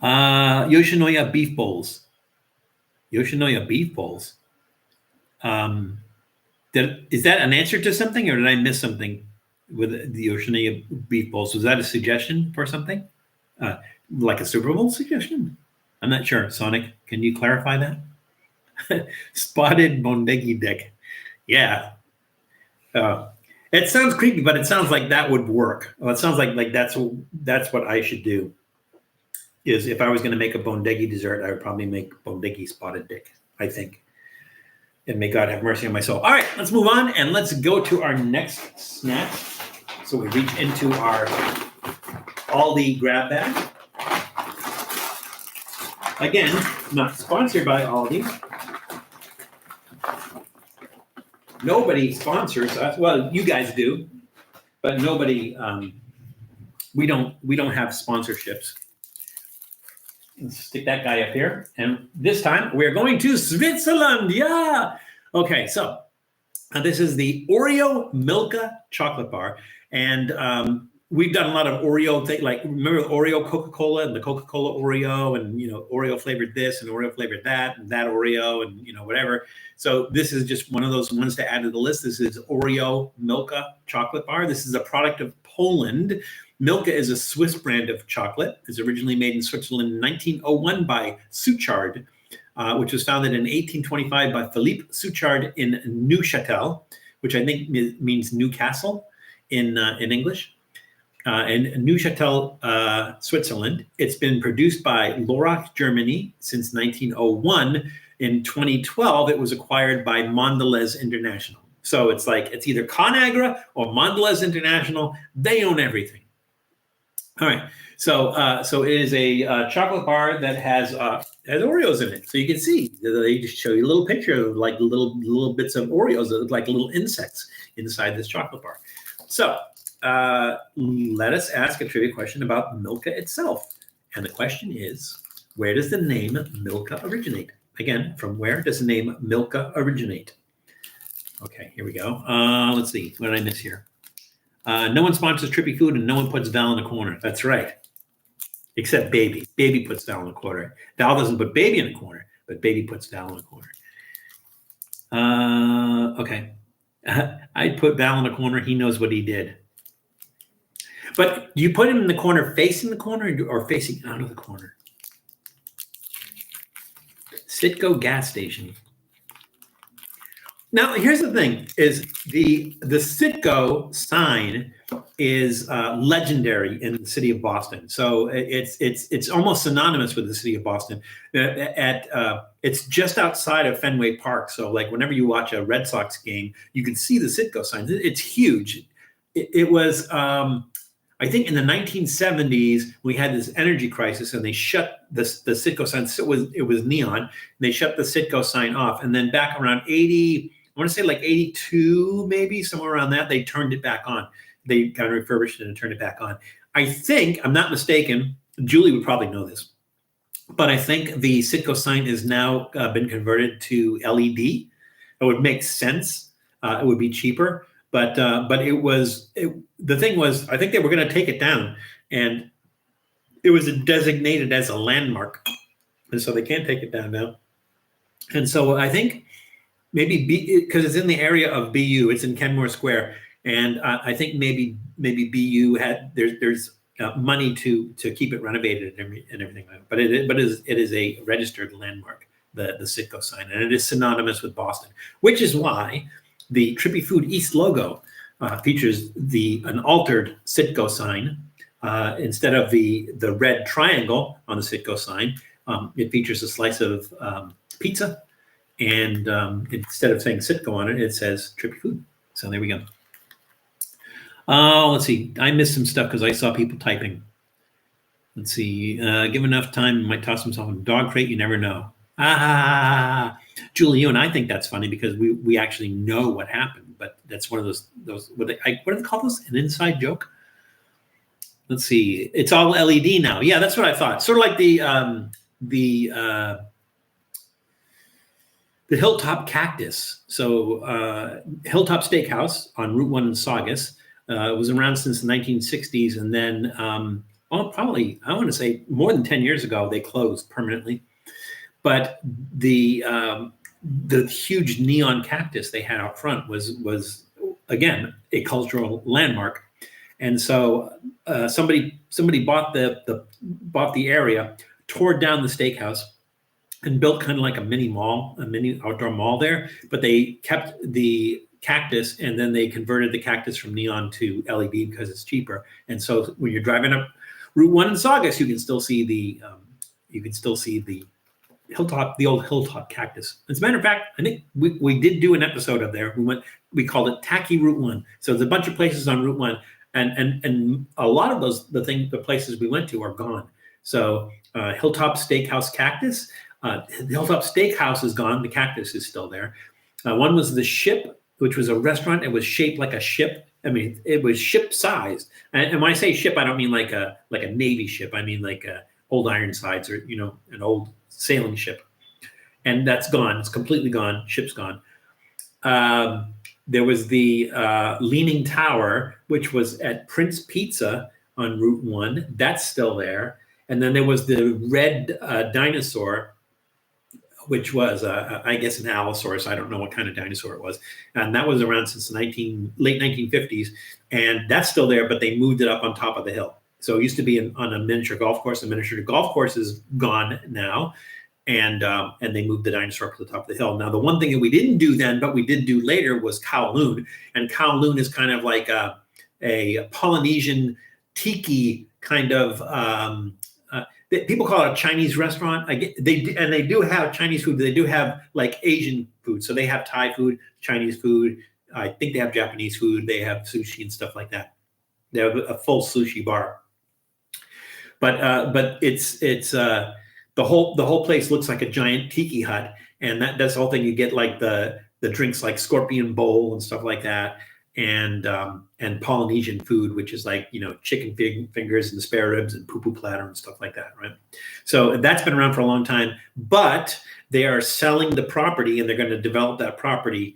Yoshinoya beef bowls. Yoshinoya beef bowls. Is that an answer to something, or did I miss something with the Yoshinoya beef bowls? Was that a suggestion for something? Like a Super Bowl suggestion? I'm not sure. Sonic, can you clarify that? Spotted bondegi deck. Yeah. It sounds creepy, but it sounds like that would work. Well, it sounds like that's what I should do. Is if I was going to make a bondegi dessert, I would probably make bondegi spotted dick, I think. And may God have mercy on my soul. All right, let's move on and let's go to our next snack. So we reach into our Aldi grab bag. Again, not sponsored by Aldi. Nobody sponsors us. Well, you guys do, but nobody. We don't have sponsorships. Let's stick that guy up here. And this time we're going to Switzerland. Yeah. Okay, so this is the Oreo Milka chocolate bar, and we've done a lot of Oreo things. Like remember the Oreo Coca-Cola and the Coca-Cola Oreo, and Oreo flavored this and Oreo flavored that, and that Oreo, and whatever. So this is just one of those ones to add to the list. This is Oreo Milka chocolate bar. This is a product of Poland. Milka is a Swiss brand of chocolate. It was originally made in Switzerland in 1901 by Suchard. Which was founded in 1825 by Philippe Suchard in Neuchâtel, which I think means Newcastle in English, in Neuchâtel, Switzerland. It's been produced by Lorach, Germany since 1901. In 2012, it was acquired by Mondelez International. So it's either Conagra or Mondelez International. They own everything. All right. So it is a chocolate bar that has Oreos in it. So you can see they just show you a little picture of like little bits of Oreos that look like little insects inside this chocolate bar. So let us ask a trivia question about Milka itself. And the question is, where does the name Milka originate? Again, from where does the name Milka originate? Okay, here we go. Let's see. What did I miss here? No one sponsors Trippy Food, and no one puts Val in a corner. That's right. Except Baby. Baby puts Val in a corner. Val doesn't put Baby in a corner, but Baby puts Val in a corner. Okay. I'd put Val in a corner. He knows what he did. But you put him in the corner facing the corner or facing out of the corner? Citgo gas station. Now, here's the thing: is the Citgo sign is legendary in the city of Boston. So it's almost synonymous with the city of Boston. It's just outside of Fenway Park. So like whenever you watch a Red Sox game, you can see the Citgo sign. It's huge. It was I think in the 1970s we had this energy crisis, and they shut the Citgo sign. So it was neon. They shut the Citgo sign off, and then back around 80. I want to say like 82, maybe somewhere around that, they turned it back on. They kind of refurbished it and turned it back on. I think, I'm not mistaken, Julie would probably know this, but I think the Citgo sign has now been converted to LED. It would make sense. It would be cheaper, but the thing was, I think they were going to take it down, and it was designated as a landmark, and so they can't take it down now. And so I think maybe because it's in the area of BU, it's in Kenmore Square, and I think maybe BU had there's money to keep it renovated and everything like that. But it is a registered landmark, the Citgo sign, and it is synonymous with Boston, which is why the Trippy Food East logo features an altered Citgo sign instead of the red triangle on the Citgo sign. It features a slice of pizza. And instead of saying Citgo on it, it says Trippy Food. So there we go. Let's see. I missed some stuff because I saw people typing. Let's see. Give enough time, might toss himself in a dog crate. You never know. Julie, you and I think that's funny because we actually know what happened. But that's one of those what do they call those? An inside joke? Let's see. It's all LED now. Yeah, that's what I thought. Sort of like the Hilltop Cactus. So Hilltop Steakhouse on Route 1 in Saugus was around since the 1960s. And then, probably, I want to say more than 10 years ago, they closed permanently. But the huge neon cactus they had out front was again, a cultural landmark. And so somebody bought the area, tore down the steakhouse, and built kind of like a mini outdoor mall there. But they kept the cactus, and then they converted the cactus from neon to LED because it's cheaper. And so when you're driving up Route 1 in Saugus, you can still see the Hilltop, the old Hilltop Cactus. As a matter of fact, I think we did do an episode up there. We called it Tacky Route 1. So there's a bunch of places on Route 1, and a lot of the places we went to are gone. So Hilltop Steakhouse Cactus. The Hilltop Steakhouse is gone. The cactus is still there. One was the Ship, which was a restaurant. It was shaped like a ship. I mean, it was ship-sized. And when I say ship, I don't mean like a Navy ship. I mean like old Ironsides or an old sailing ship. And that's gone. It's completely gone. Ship's gone. There was the Leaning Tower, which was at Prince Pizza on Route 1. That's still there. And then there was the Red Dinosaur, which was, I guess, an Allosaurus. I don't know what kind of dinosaur it was. And that was around since the late 1950s. And that's still there, but they moved it up on top of the hill. So it used to be on a miniature golf course. The miniature golf course is gone now. And they moved the dinosaur up to the top of the hill. Now, the one thing that we didn't do then, but we did do later, was Kowloon. And Kowloon is kind of like a Polynesian tiki kind of, people call it a Chinese restaurant. They do have Chinese food, but they do have like Asian food. So they have Thai food, Chinese food. I think they have Japanese food. They have sushi and stuff like that. They have a full sushi bar. But it's the whole place looks like a giant tiki hut, and that's the whole thing. You get like the drinks like Scorpion Bowl and stuff like that, and Polynesian food, which is like, chicken fingers and spare ribs and poo platter and stuff like that, right? So that's been around for a long time, but they are selling the property and they're going to develop that property.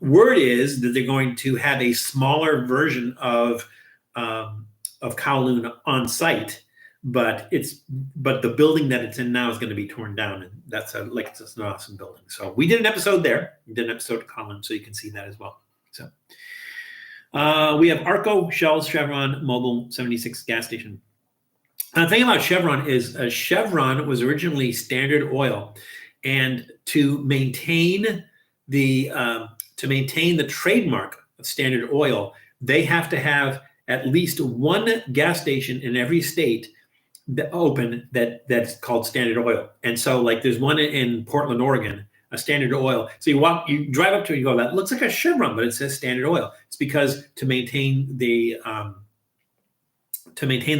Word is that they're going to have a smaller version of Kowloon on site. But the building that it's in now is going to be torn down, and that's it's an awesome building. So we did an episode there. We did an episode of Colin, so you can see that as well. So we have Arco, Shell's, Chevron, Mobil 76 gas station. The thing about Chevron is Chevron was originally Standard Oil, and to maintain the trademark of Standard Oil, they have to have at least one gas station in every state that's called Standard Oil. And so like there's one in Portland, Oregon, a Standard Oil. So you drive up to it, you go, that looks like a Chevron, but it says Standard Oil. It's because to maintain the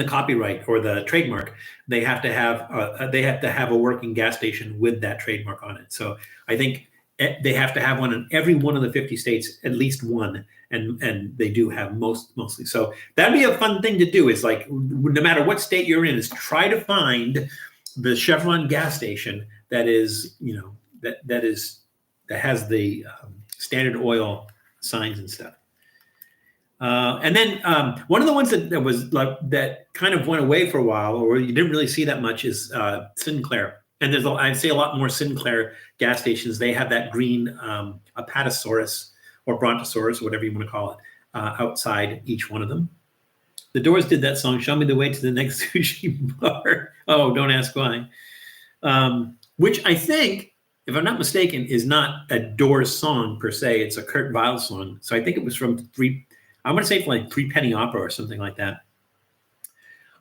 copyright or the trademark, they have to have a working gas station with that trademark on it. So I think they have to have one in every one of the 50 states, at least one, and they do have mostly. So that'd be a fun thing to do. Is like, no matter what state you're in, is try to find the Chevron gas station that is, that has the Standard Oil signs and stuff. And then one of the ones that was like that kind of went away for a while, or you didn't really see that much, is Sinclair. And I'd say a lot more Sinclair gas stations. They have that green Apatosaurus or Brontosaurus, whatever you want to call it, outside each one of them. The Doors did that song, "Show Me the Way to the Next Sushi Bar." Oh, don't ask why. Which I think, if I'm not mistaken, is not a Doors song per se. It's a Kurt Weill song. So I think it was from I'm going to say from like Three Penny Opera or something like that.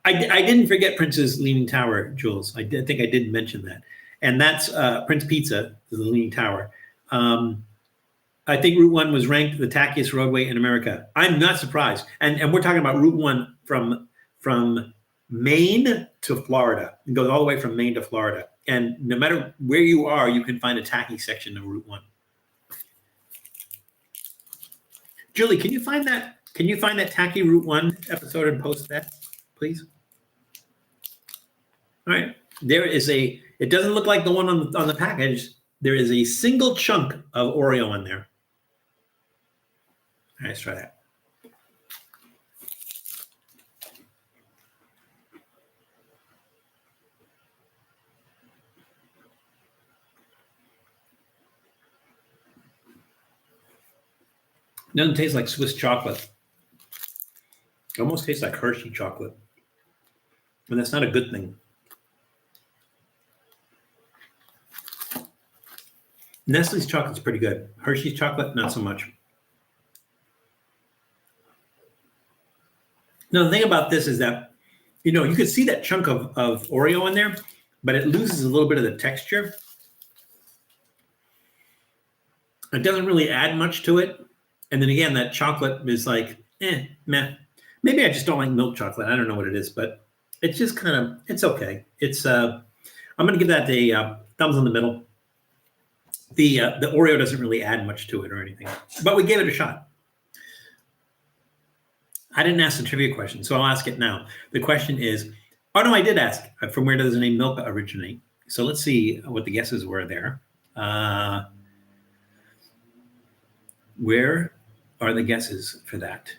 I didn't forget Prince's Leaning Tower, Jules. I think I did mention that. And that's Prince Pizza, the Leaning Tower. I think Route 1 was ranked the tackiest roadway in America. I'm not surprised. And we're talking about Route 1 from Maine to Florida. It goes all the way from Maine to Florida. And no matter where you are, you can find a tacky section of Route 1. Julie, can you find that tacky Route 1 episode and post that, please? All right. It doesn't look like the one on the package. There is a single chunk of Oreo in there. All right, let's try that. It doesn't taste like Swiss chocolate. It almost tastes like Hershey chocolate. And that's not a good thing. Nestle's chocolate's pretty good. Hershey's chocolate, not so much. Now, the thing about this is that, you could see that chunk of Oreo in there, but it loses a little bit of the texture. It doesn't really add much to it. And then again, that chocolate is like, meh. Maybe I just don't like milk chocolate. I don't know what it is, but it's just it's okay. It's I'm going to give that a thumbs in the middle. The Oreo doesn't really add much to it or anything, but we gave it a shot. I didn't ask the trivia question, so I'll ask it now. The question is, no, I did ask, from where does the name Milka originate? So let's see what the guesses were there. Where are the guesses for that?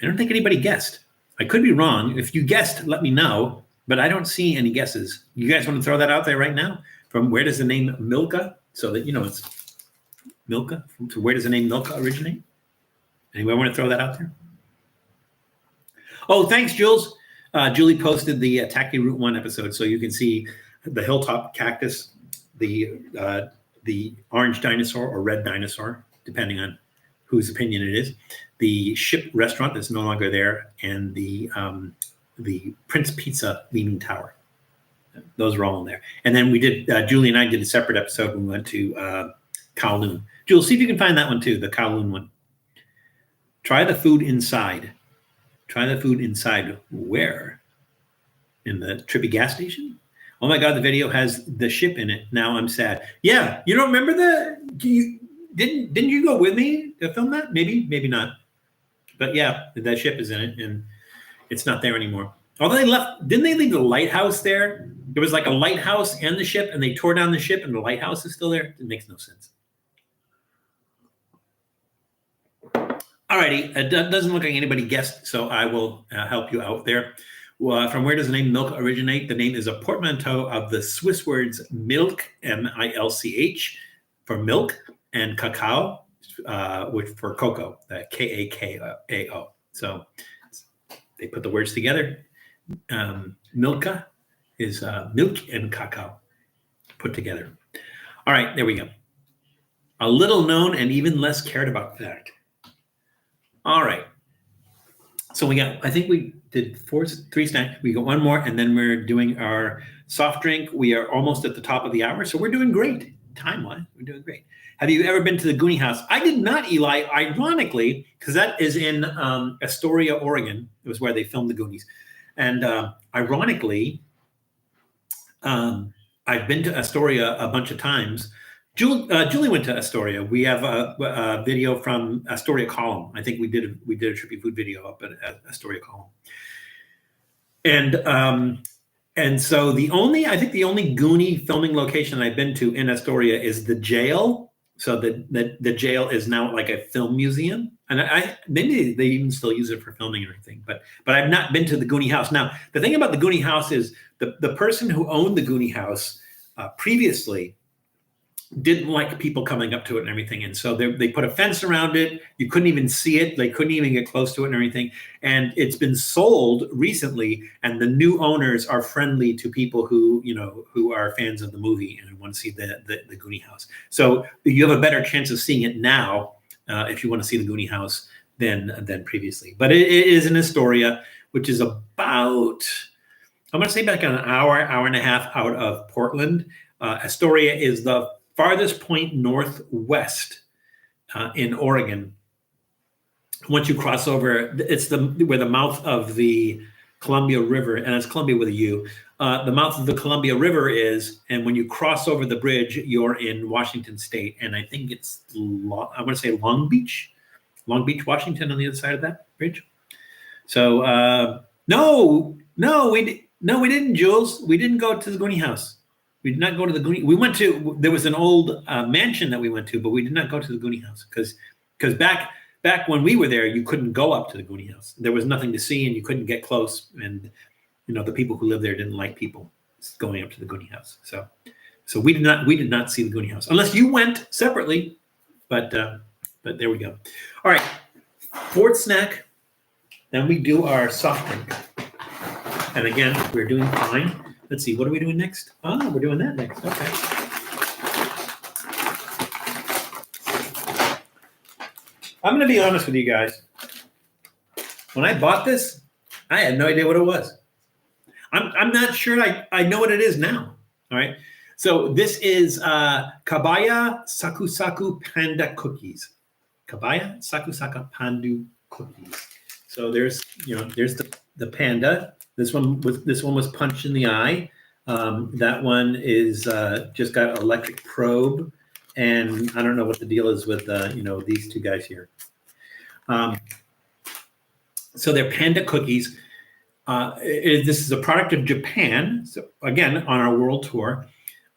I don't think anybody guessed. I could be wrong. If you guessed, let me know. But I don't see any guesses. You guys want to throw that out there right now? From where does the name Milka, so that you know it's Milka, so where does the name Milka originate? Anybody want to throw that out there? Oh, thanks, Jules. Julie posted the Tacky Route 1 episode, so you can see the hilltop cactus, the orange dinosaur or red dinosaur, depending on whose opinion it is, the Ship restaurant that's no longer there, and the Prince Pizza Leaning Tower. Those are all in there. And then we did, Julie and I did a separate episode when we went to Kowloon. Jules, see if you can find that one too, the Kowloon one. Try the food inside. Try the food inside where? In the Trippy gas station? Oh my God, the video has the ship in it. Now I'm sad. Yeah, you don't remember that? Didn't you go with me to film that? Maybe, maybe not. But yeah, that ship is in it and it's not there anymore. Although they left, didn't they leave the lighthouse there? There was like a lighthouse and the ship, and they tore down the ship and the lighthouse is still there. It makes no sense. Alrighty, it doesn't look like anybody guessed, so I will help you out there. From where does the name Milka originate? The name is a portmanteau of the Swiss words milk, M-I-L-C-H, for milk, and cacao, which for cocoa, K-A-K-A-O. So they put the words together. Milka is milk and cacao put together. All right, there we go. A little known and even less cared about fact. All right. So we got, I think we did three snacks. We got one more, and then we're doing our soft drink. We are almost at the top of the hour, so we're doing great. Time-wise, we're doing great. Have you ever been to the Goonie House? I did not, Eli, ironically, because that is in Astoria, Oregon. It was where they filmed the Goonies. And ironically, I've been to Astoria a bunch of times. Julie went to Astoria. We have a video from Astoria Column. I think we did a Trippy Food video up at Astoria Column. And so the only Goonie filming location I've been to in Astoria is the jail. So the jail is now like a film museum, and maybe they even still use it for filming and everything. But I've not been to the Goonie House. Now the thing about the Goonie House is the person who owned the Goonie House previously didn't like people coming up to it and everything. And so they put a fence around it. You couldn't even see it. They couldn't even get close to it and everything. And it's been sold recently. And the new owners are friendly to people who are fans of the movie and want to see the Goonie House. So you have a better chance of seeing it now if you want to see the Goonie House than previously. But it is in Astoria, which is about, I'm going to say about an hour and a half out of Portland. Astoria is the farthest point northwest in Oregon. Once you cross over, it's where the mouth of the Columbia River, and it's Columbia with a U, the mouth of the Columbia River is, and when you cross over the bridge, you're in Washington State, and I think it's, I'm going to say Long Beach, Washington, on the other side of that bridge. So no, we didn't, Jules. We didn't go to the Goonie House. We did not go to the Goonie. We went to, there was an old mansion that we went to, but we did not go to the Goonie House because back when we were there, you couldn't go up to the Goonie House. There was nothing to see, and you couldn't get close. And the people who lived there didn't like people going up to the Goonie House. So we did not see the Goonie House unless you went separately. But there we go. All right, fourth snack. Then we do our soft drink. And again, we're doing fine. Let's see, what are we doing next? Oh, we're doing that next. Okay. I'm going to be honest with you guys. When I bought this, I had no idea what it was. I'm not sure I know what it is now. All right. So this is Kabaya Saku Saku Panda cookies. Kabaya Saku Saku Panda cookies. So there's the panda. This one was punched in the eye. That one is just got electric probe, and I don't know what the deal is with these two guys here. So they're panda cookies. This is a product of Japan. So again, on our world tour,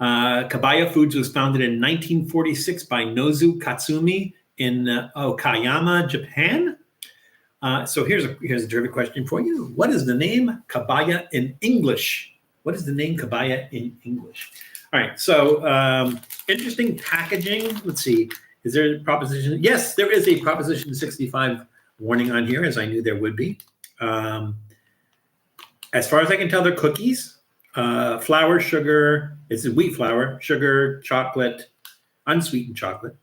Kabaya Foods was founded in 1946 by Nozu Katsumi in Okayama, Japan. So here's a terrific question for you. What is the name Kabaya in English? What is the name Kabaya in English? All right, so interesting packaging. Let's see. Is there a proposition? Yes, there is a proposition 65 warning on here, as I knew there would be. As far as I can tell, they're cookies. Flour, sugar, it's wheat flour, sugar, chocolate, unsweetened chocolate,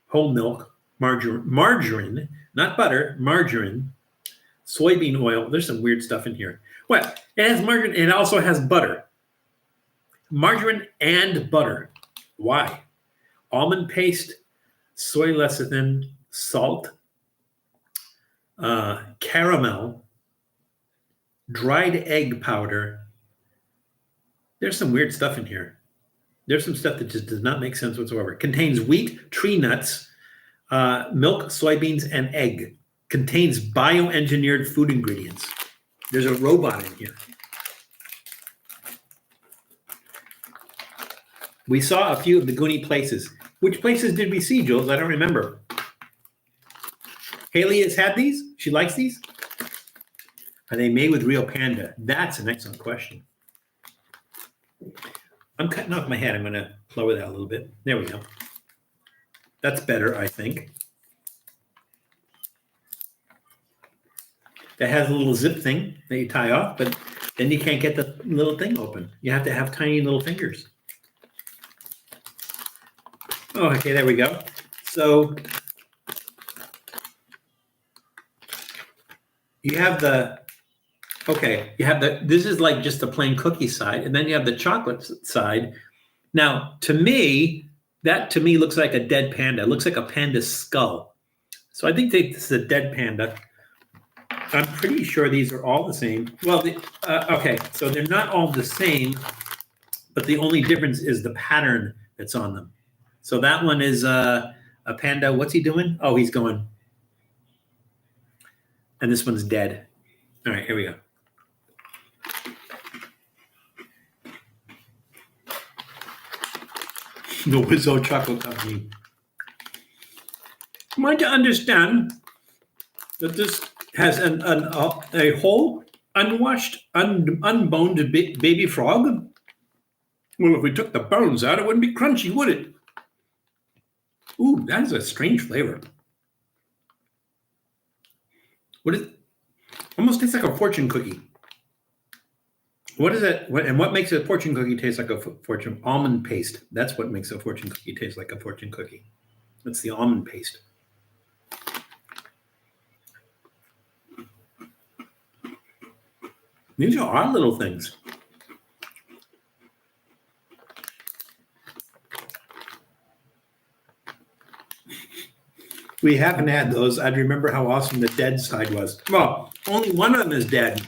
whole milk, margarine, not butter, margarine, soybean oil. There's some weird stuff in here. Well, it has margarine and it also has butter. Margarine and butter. Why? Almond paste, soy lecithin, salt, caramel, dried egg powder. There's some weird stuff in here. There's some stuff that just does not make sense whatsoever. Contains wheat, tree nuts, milk, soybeans, and egg. Contains bioengineered food ingredients. There's a robot in here. We saw a few of the Goonie places. Which places did we see, Jules? I don't remember. Haley has had these? She likes these? Are they made with real panda? That's an excellent question. I'm cutting off my head. I'm going to lower that a little bit. There we go. That's better, I think. That has a little zip thing that you tie off, but then you can't get the little thing open. You have to have tiny little fingers. Oh, okay, there we go. So you have the, okay, you have the, this is like just the plain cookie side, and then you have the chocolate side. Now, to me, that to me looks like a dead panda. It looks like a panda skull. So I think this is a dead panda. I'm pretty sure these are all the same. Well, okay, so they're not all the same, but the only difference is the pattern that's on them. So that one is a panda. What's he doing? Oh, he's going. And this one's dead. All right, here we go. The Wizzo Chocolate Company. I'm going to understand that this has a whole, unwashed, unboned baby frog. Well, if we took the bones out, it wouldn't be crunchy, would it? Ooh, that is a strange flavor. What is? Almost tastes like a fortune cookie. What is it? And what makes a fortune cookie taste like a fortune? Almond paste. That's what makes a fortune cookie taste like a fortune cookie. That's the almond paste. These are odd little things. We haven't had those. I'd remember how awesome the dead side was. Well, only one of them is dead.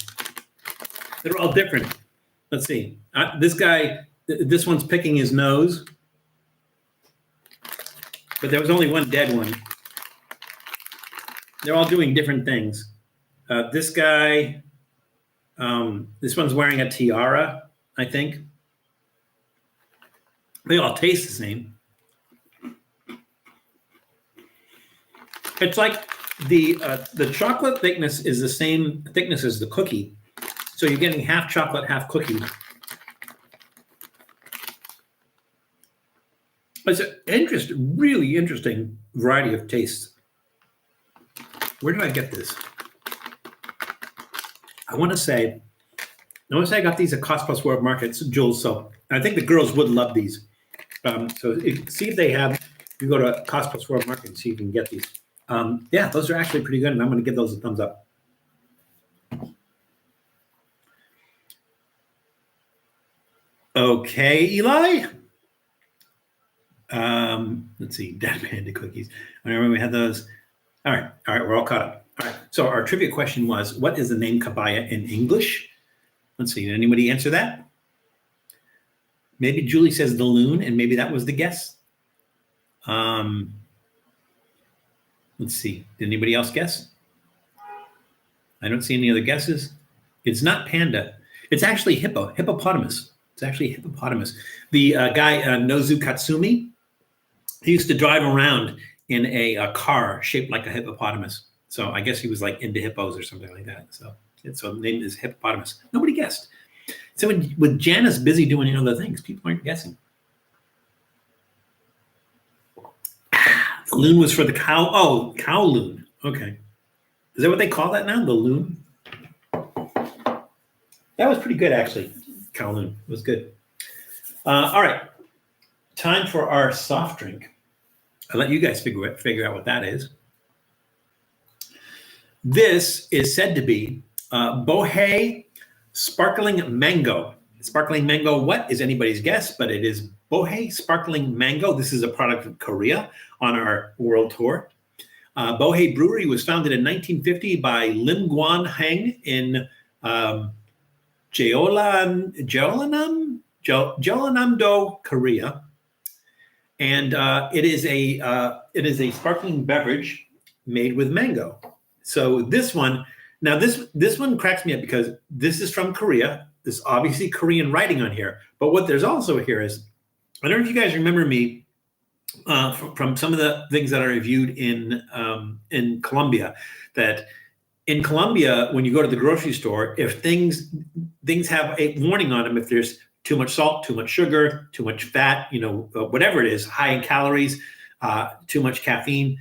They're all different. Let's see. This guy, this one's picking his nose. But there was only one dead one. They're all doing different things. This guy, this one's wearing a tiara, I think. They all taste the same. It's like the chocolate thickness is the same thickness as the cookie. So you're getting half chocolate, half cookie. It's an really interesting variety of tastes. Where did I get this? I want to say I got these at Cost Plus World Markets, Jules. So I think the girls would love these. So see if they have. You go to Cost Plus World Market and see if you can get these. Yeah, those are actually pretty good, and I'm going to give those a thumbs up. Okay, Eli. Let's see, dead panda cookies. I remember we had those. All right, we're all caught up. All right, so our trivia question was, what is the name Kabaya in English? Let's see, did anybody answer that? Maybe Julie says the loon, and maybe that was the guess. Let's see. Did anybody else guess? I don't see any other guesses. It's not panda. It's actually hippopotamus. It's actually hippopotamus. The guy, Nozu Katsumi, he used to drive around in a car shaped like a hippopotamus. So I guess he was like into hippos or something like that. So the name is hippopotamus. Nobody guessed. So with Janice busy doing other things, people aren't guessing. The loon was for the cow. Oh, cow loon. Okay. Is that what they call that now? The loon? That was pretty good, actually. Cow loon. It was good. All right. Time for our soft drink. I'll let you guys figure out what that is. This is said to be Bohae Sparkling Mango. Sparkling mango, what is anybody's guess, but it is Bohae Sparkling Mango. This is a product of Korea on our world tour. Bohae Brewery was founded in 1950 by Lim Guan Heng in Jeollanam-do, Korea. And it is a sparkling beverage made with mango. So this one cracks me up because this is from Korea. There's obviously Korean writing on here. But what there's also here is, I don't know if you guys remember me from some of the things that I reviewed in Colombia, that in Colombia, when you go to the grocery store, if things have a warning on them, if there's too much salt, too much sugar, too much fat, whatever it is, high in calories, too much caffeine,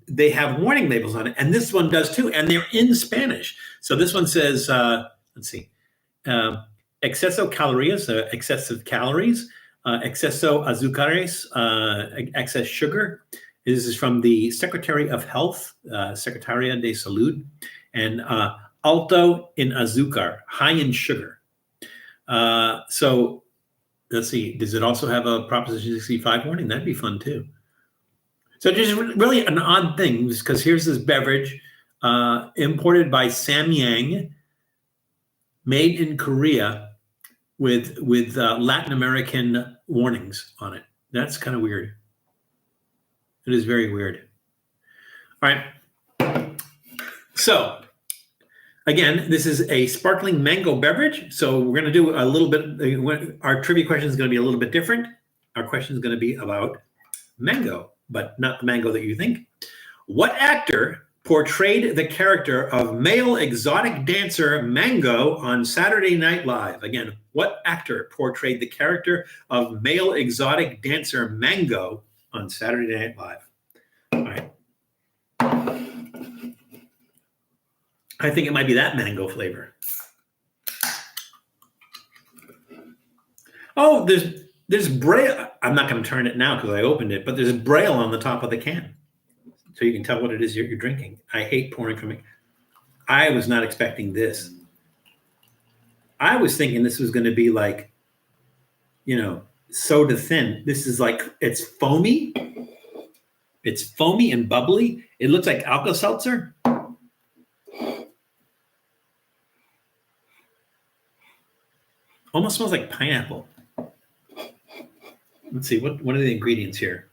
they have warning labels on it. And this one does too. And they're in Spanish. So this one says, let's see, exceso calorías, excessive calories, exceso azúcares, excess sugar. This is from the Secretary of Health, Secretaría de Salud, and alto en azúcar, high in sugar. So let's see, does it also have a Proposition 65 warning? That'd be fun too. So just really an odd thing, because here's this beverage imported by Samyang, made in Korea with Latin American warnings on it. That's kind of weird. It is very weird. All right. So again, this is a sparkling mango beverage. So we're going to do a little bit, our trivia question is going to be a little bit different. Our question is going to be about mango, but not the mango that you think. What actor portrayed the character of male exotic dancer Mango on Saturday Night Live? Again, what actor portrayed the character of male exotic dancer Mango on Saturday Night Live? All right. I think it might be that mango flavor. Oh, there's Braille. I'm not going to turn it now because I opened it, but there's Braille on the top of the can. So you can tell what it is you're drinking. I hate pouring from it. I was not expecting this. I was thinking this was going to be like, soda thin. This is like, it's foamy. It's foamy and bubbly. It looks like Alka-Seltzer. Almost smells like pineapple. Let's see, what are the ingredients here?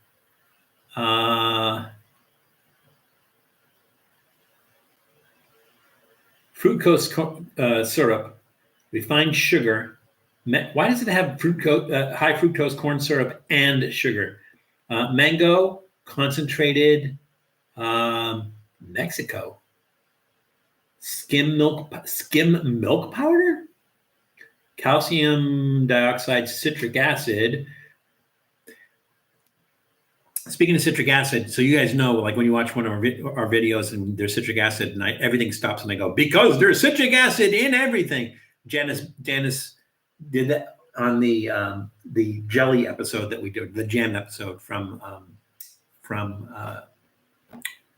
Fructose syrup, refined sugar. Why does it have high fructose corn syrup and sugar? Mango, concentrated, Mexico. Skim milk powder? Calcium dioxide, citric acid. Speaking of citric acid, so you guys know, like when you watch one of our videos and there's citric acid, and everything stops and I go, because there's citric acid in everything. Janice did that on the jelly episode that we did, the jam episode from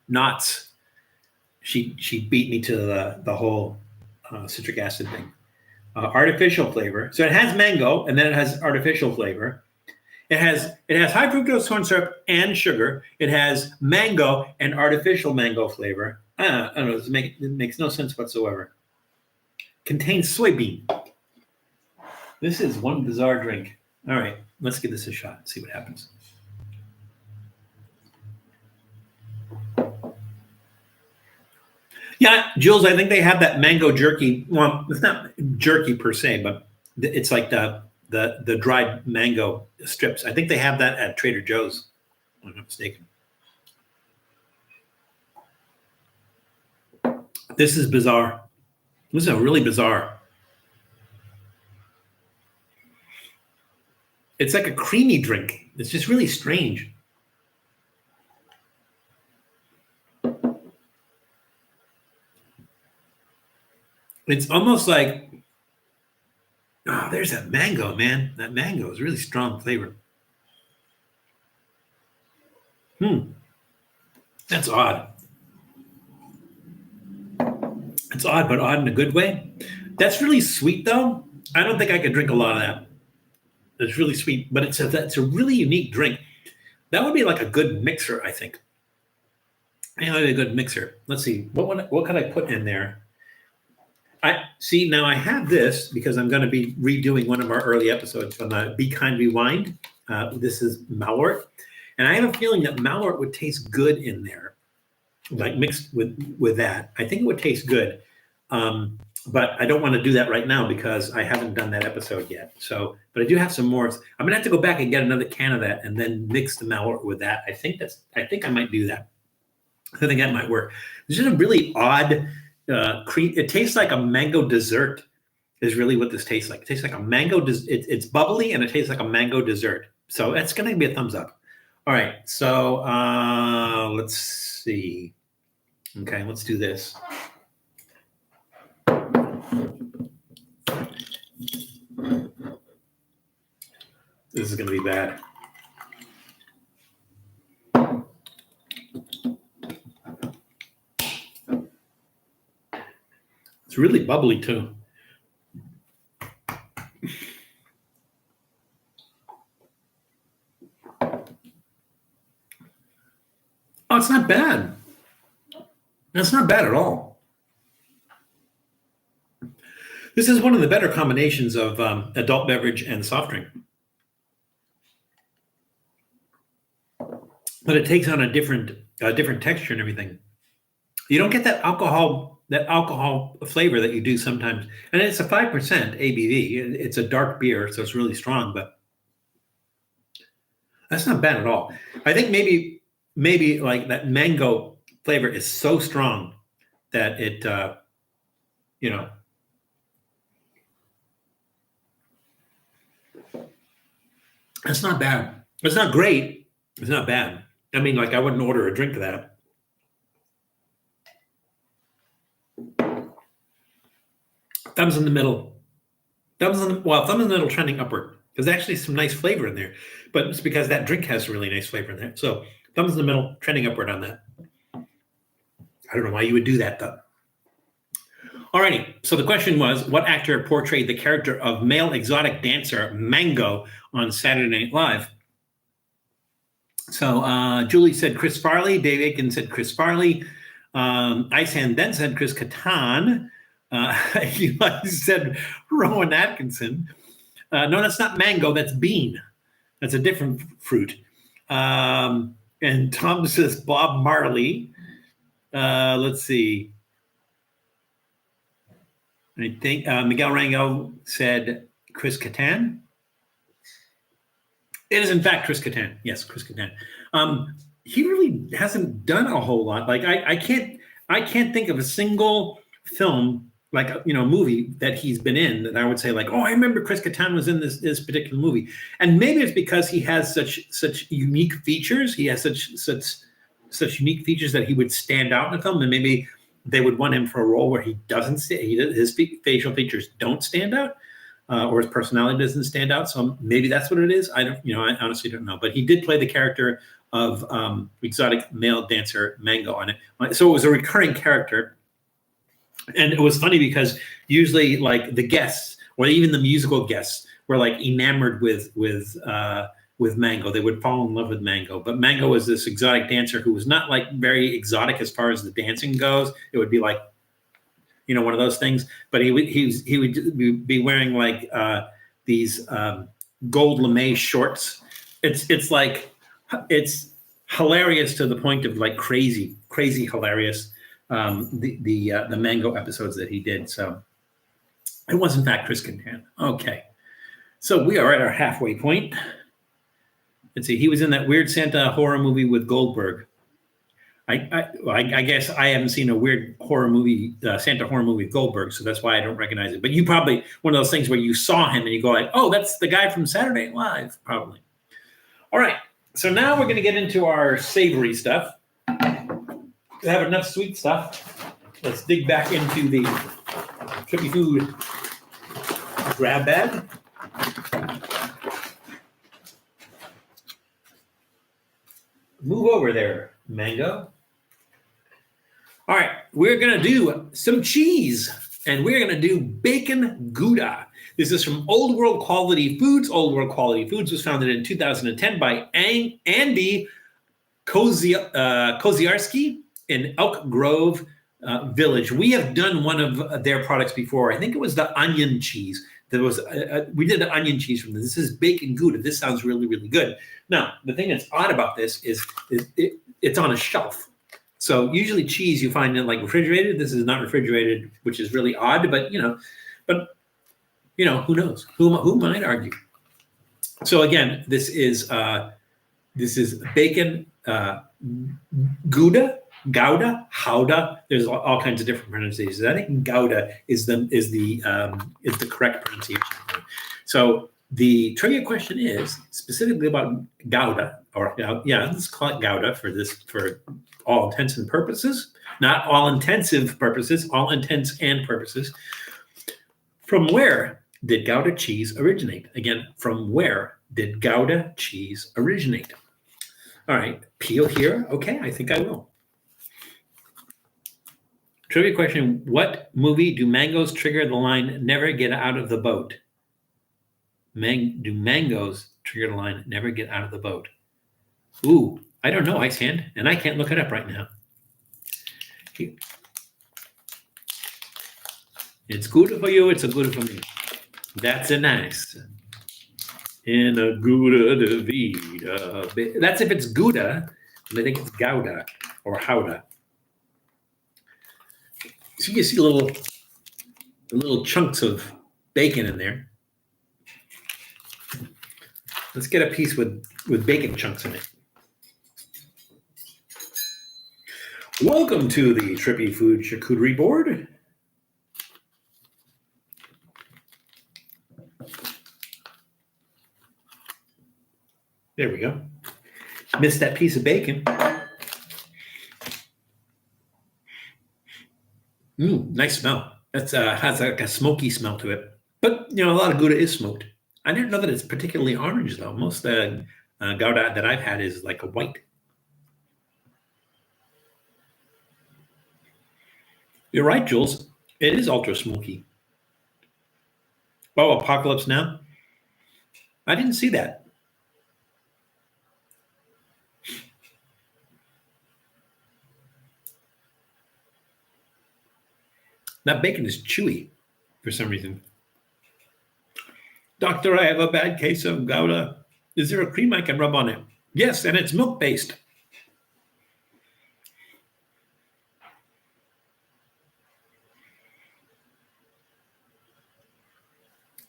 Knott's. She beat me to the whole citric acid thing. Artificial flavor. So it has mango, and then it has artificial flavor. It has high fructose corn syrup and sugar. It has mango and artificial mango flavor. I don't know. It makes no sense whatsoever. Contains soybean. This is one bizarre drink. All right, let's give this a shot and see what happens. Yeah, Jules, I think they have that mango jerky. Well, it's not jerky per se, but it's like the dried mango strips. I think they have that at Trader Joe's, if I'm not mistaken. This is bizarre. This is a really bizarre. It's like a creamy drink. It's just really strange. It's almost like, oh, there's that mango, man. That mango is really strong flavor. That's odd. It's odd, but odd in a good way. That's really sweet, though. I don't think I could drink a lot of that. It's really sweet, but it's a really unique drink. That would be like a good mixer, I think. Yeah, a good mixer. Let's see. What can I put in there? I see now I have this because I'm going to be redoing one of our early episodes from Be Kind Rewind. This is Malwort. And I have a feeling that Malwort would taste good in there, like mixed with that. I think it would taste good. But I don't want to do that right now because I haven't done that episode yet. So, but I do have some more. I'm going to have to go back and get another can of that and then mix the Malwort with that. I think I might do that. I think that might work. It's just a really odd cream. It tastes like a mango dessert is really what this tastes like. It tastes like a mango. It's bubbly and it tastes like a mango dessert. So that's going to be a thumbs up. All right. So let's see. Okay, let's do this. This is going to be bad. It's really bubbly too. Oh, it's not bad. That's not bad at all. This is one of the better combinations of adult beverage and soft drink. But it takes on a different texture and everything. You don't get that alcohol flavor that you do sometimes. And it's a 5% ABV. It's a dark beer, so it's really strong, but that's not bad at all. I think maybe like that mango flavor is so strong that it, it's not bad. It's not great. It's not bad. I mean, like I wouldn't order a drink of that. Thumbs in the middle. Thumbs in the middle trending upward. There's actually some nice flavor in there, but it's because that drink has really nice flavor in there. So thumbs in the middle, trending upward on that. I don't know why you would do that though. Alrighty, so the question was, what actor portrayed the character of male exotic dancer Mango on Saturday Night Live? So Julie said Chris Farley, Dave Aiken said Chris Farley, Isan then said Chris Kattan, Eli said Rowan Atkinson. No, that's not mango, that's bean. That's a different fruit. And Tom says Bob Marley. Let's see. I think Miguel Rango said Chris Kattan. It is in fact Chris Kattan. Yes, Chris Kattan. He really hasn't done a whole lot. Like I can't think of a single film, like movie that he's been in that I would say like, oh, I remember Chris Kattan was in this particular movie. And maybe it's because he has such unique features. He has such unique features that he would stand out in a film, and maybe they would want him for a role where he doesn't his facial features don't stand out, or his personality doesn't stand out. So maybe that's what it is. I honestly don't know. But he did play the character of exotic male dancer Mango on it. So it was a recurring character. And it was funny because usually like the guests or even the musical guests were like enamored with Mango. They would fall in love with Mango. But Mango was this exotic dancer who was not like very exotic as far as the dancing goes. It would be like, one of those things. But he would be wearing like these gold lame shorts. It's hilarious to the point of like crazy hilarious. The Mango episodes that he did. So it was in fact Chris Kattan. Okay, so we are at our halfway point. Let's see. He was in that weird Santa horror movie with Goldberg. I guess I haven't seen a weird horror movie, Santa horror movie with Goldberg, so that's why I don't recognize it. But you probably one of those things where you saw him and you go like, oh, that's the guy from Saturday Night Live, probably. All right, so now we're going to get into our savory stuff. We have enough sweet stuff. Let's dig back into the Trippy Food Grab Bag. Move over there, Mango. All right, we're going to do some cheese, and we're going to do bacon gouda. This is from Old World Quality Foods. Old World Quality Foods was founded in 2010 by Andy Koziarski in Elk Grove Village. We have done one of their products before. I think it was the onion cheese. There was we did the onion cheese from this. This is bacon gouda. This sounds really, really good. Now, the thing that's odd about this is it's on a shelf. So usually cheese you find in like refrigerated. This is not refrigerated, which is really odd. But who knows? Who might argue? So again, this is bacon gouda, howda. There's all kinds of different pronunciations. I think gouda is the correct pronunciation. So the trivia question is specifically about gouda, or let's call it gouda for all intents and purposes. Not all intensive purposes, all intents and purposes. From where did Gouda cheese originate? Again, from where did Gouda cheese originate? All right, peel here. Okay, I think I will. Trivia question: what movie do mangoes trigger the line "Never get out of the boat"? Do mangoes trigger the line "Never get out of the boat"? Ooh, I don't know, Ice Hand, and I can't look it up right now. It's good for you. It's a good for me. That's a nice. In a Gouda de vida. That's if it's Gouda. I think it's Gouda or Howda. So you see little chunks of bacon in there. Let's get a piece with bacon chunks in it. Welcome to the Trippy Food Charcuterie Board. There we go. Missed that piece of bacon. Nice smell. That's has like a smoky smell to it. But a lot of Gouda is smoked. I didn't know that it's particularly orange though. Most Gouda that I've had is like a white. You're right, Jules. It is ultra smoky. Oh, Apocalypse Now. I didn't see that. That bacon is chewy for some reason. Doctor, I have a bad case of Gouda. Is there a cream I can rub on it? Yes, and it's milk-based.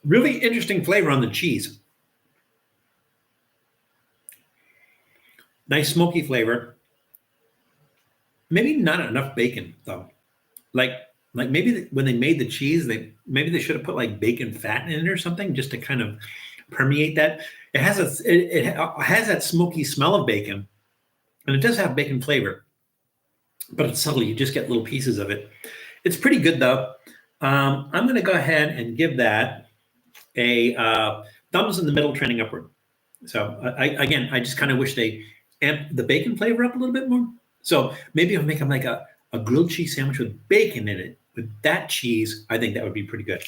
Really interesting flavor on the cheese. Nice smoky flavor. Maybe not enough bacon though. Like maybe when they made the cheese, they should have put like bacon fat in it or something just to kind of permeate that. It has that smoky smell of bacon, and it does have bacon flavor, but it's subtle. You just get little pieces of it. It's pretty good though. I'm going to go ahead and give that a thumbs in the middle, trending upward. So I just kind of wish they amped the bacon flavor up a little bit more. So maybe I'll make them like a grilled cheese sandwich with bacon in it. With that cheese, I think that would be pretty good.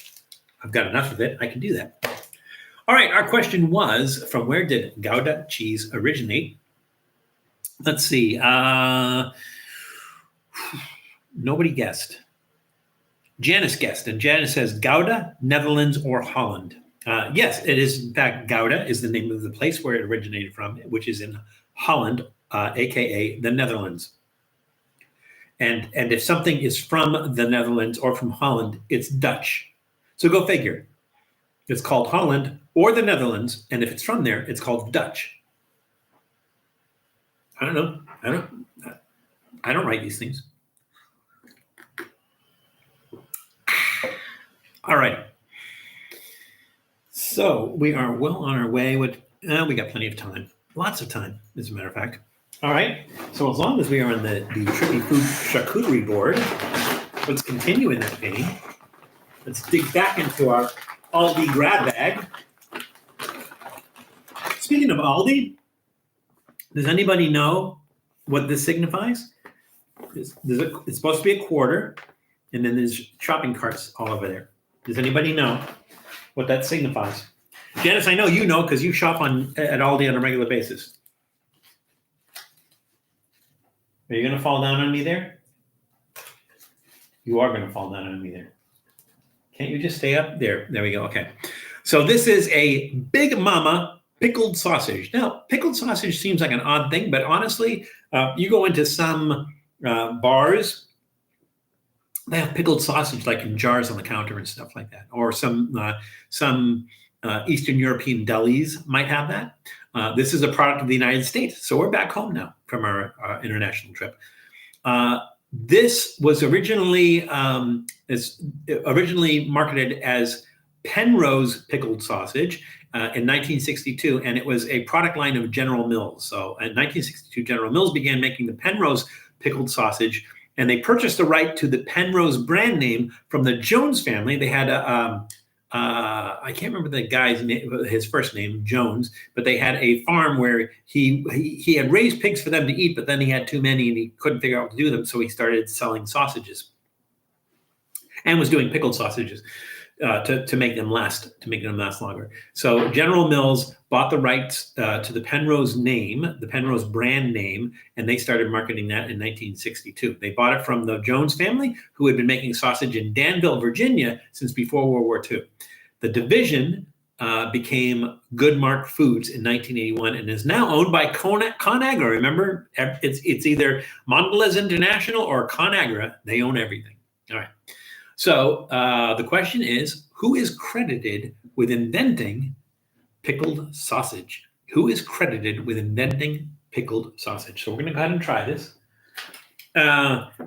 I've got enough of it. I can do that. All right, our question was, from where did Gouda cheese originate? Let's see. Nobody guessed. Janice guessed, and Janice says Gouda, Netherlands, or Holland. Yes, it is. In fact, Gouda is the name of the place where it originated from, which is in Holland, aka the Netherlands. And if something is from the Netherlands or from Holland, it's Dutch. So go figure. It's called Holland or the Netherlands, and if it's from there, it's called Dutch. I don't know. I don't write these things. All right. So we are well on our way. We got plenty of time. Lots of time, as a matter of fact. All right. So as long as we are on the Trippy Food charcuterie board, let's continue in that vein. Let's dig back into our Aldi grab bag. Speaking of Aldi, does anybody know what this signifies? It's supposed to be a quarter, and then there's shopping carts all over there. Does anybody know what that signifies? Janice, I know you know because you shop at Aldi on a regular basis. Are you going to fall down on me there? You are going to fall down on me there. Can't you just stay up? There we go. Okay. So this is a Big Mama pickled sausage. Now, pickled sausage seems like an odd thing, but honestly, you go into some bars, they have pickled sausage like in jars on the counter and stuff like that. Or some Eastern European delis might have that. This is a product of the United States. So we're back home now from our international trip. This was originally marketed as Penrose pickled sausage in 1962, and it was a product line of General Mills. So in 1962, General Mills began making the Penrose pickled sausage, and they purchased the right to the Penrose brand name from the Jones family. They had I can't remember the guy's name, his first name, Jones, but they had a farm where he had raised pigs for them to eat, but then he had too many and he couldn't figure out what to do with them, so he started selling sausages and was doing pickled sausages to make them last longer. So General Mills bought the rights to the Penrose name, the Penrose brand name, and they started marketing that in 1962. They bought it from the Jones family, who had been making sausage in Danville, Virginia, since before World War II. The division became Goodmark Foods in 1981 and is now owned by ConAgra. Remember, it's either Mondelez International or ConAgra. They own everything. All right. So the question is, who is credited with inventing pickled sausage? Who is credited with inventing pickled sausage? So we're going to go ahead and try this.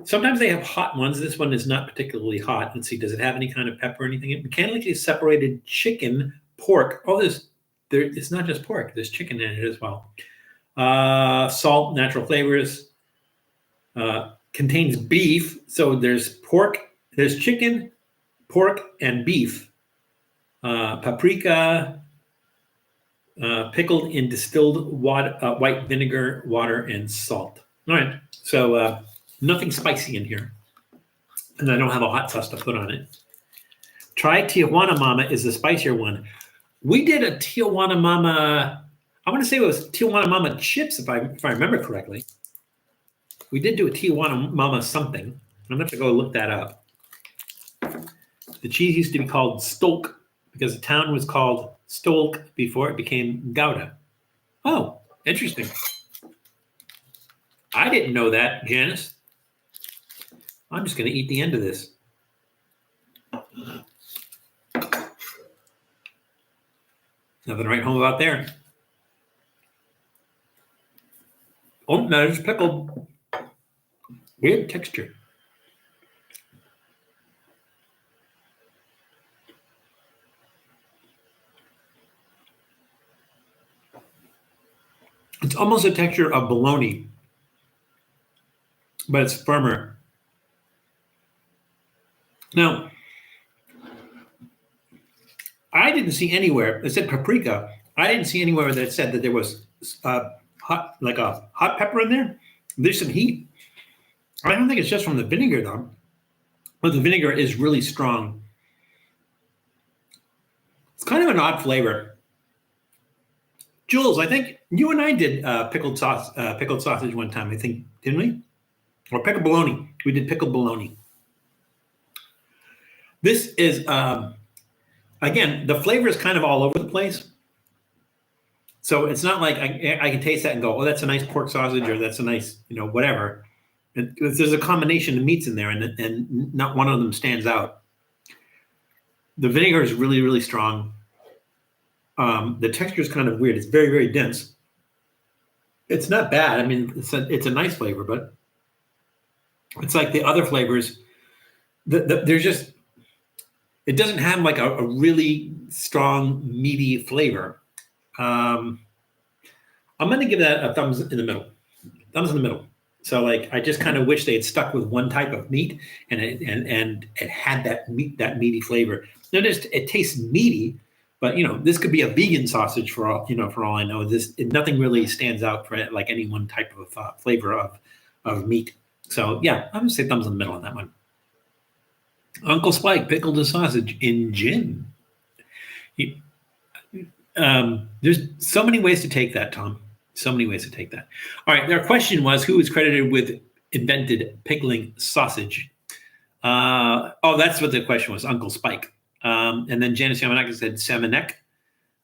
Sometimes they have hot ones. This one is not particularly hot. Let's see, does it have any kind of pepper or anything? Mechanically separated chicken, pork. Oh, it's not just pork. There's chicken in it as well. Salt, natural flavors. Contains beef. So there's pork. There's chicken, pork, and beef. Paprika, pickled in distilled white vinegar, water, and salt. All right, so nothing spicy in here. And I don't have a hot sauce to put on it. Try Tijuana Mama is the spicier one. We did a Tijuana Mama, I want to say it was Tijuana Mama chips, if I remember correctly. We did do a Tijuana Mama something. I'm going to have to go look that up. The cheese used to be called Stolk because the town was called Stolk before it became Gouda. Oh, interesting. I didn't know that, Janice. I'm just going to eat the end of this. Nothing to write home about there. Oh, no, it's pickled. Weird texture. It's almost a texture of bologna, but it's firmer. Now, I didn't see anywhere, it said paprika. I didn't see anywhere that said that there was hot pepper in there. There's some heat. I don't think it's just from the vinegar though, but the vinegar is really strong. It's kind of an odd flavor. Jules, I think you and I did pickled sausage one time, I think, didn't we? Or pickled bologna. We did pickled bologna. This is, again, the flavor is kind of all over the place. So it's not like I can taste that and go, oh, that's a nice pork sausage, or that's a nice, whatever. There's a combination of meats in there, and not one of them stands out. The vinegar is really, really strong. The texture is kind of weird. It's very, very dense. It's not bad. I mean, it's a nice flavor, but It's like the other flavors. There's just, it doesn't have like a really strong meaty flavor. I'm going to give that a thumbs in the middle. Thumbs in the middle. So like, I just kind of wish they had stuck with one type of meat and it had that meaty flavor. It tastes meaty, but this could be a vegan sausage for all I know. Nothing really stands out for like any one type of flavor of meat. So yeah, I'm gonna say thumbs in the middle on that one. Uncle Spike pickled a sausage in gin. There's so many ways to take that, Tom. So many ways to take that. All right, their question was, who is credited with invented pickling sausage? That's what the question was, Uncle Spike. And then Janice Yamanaka said Samanek.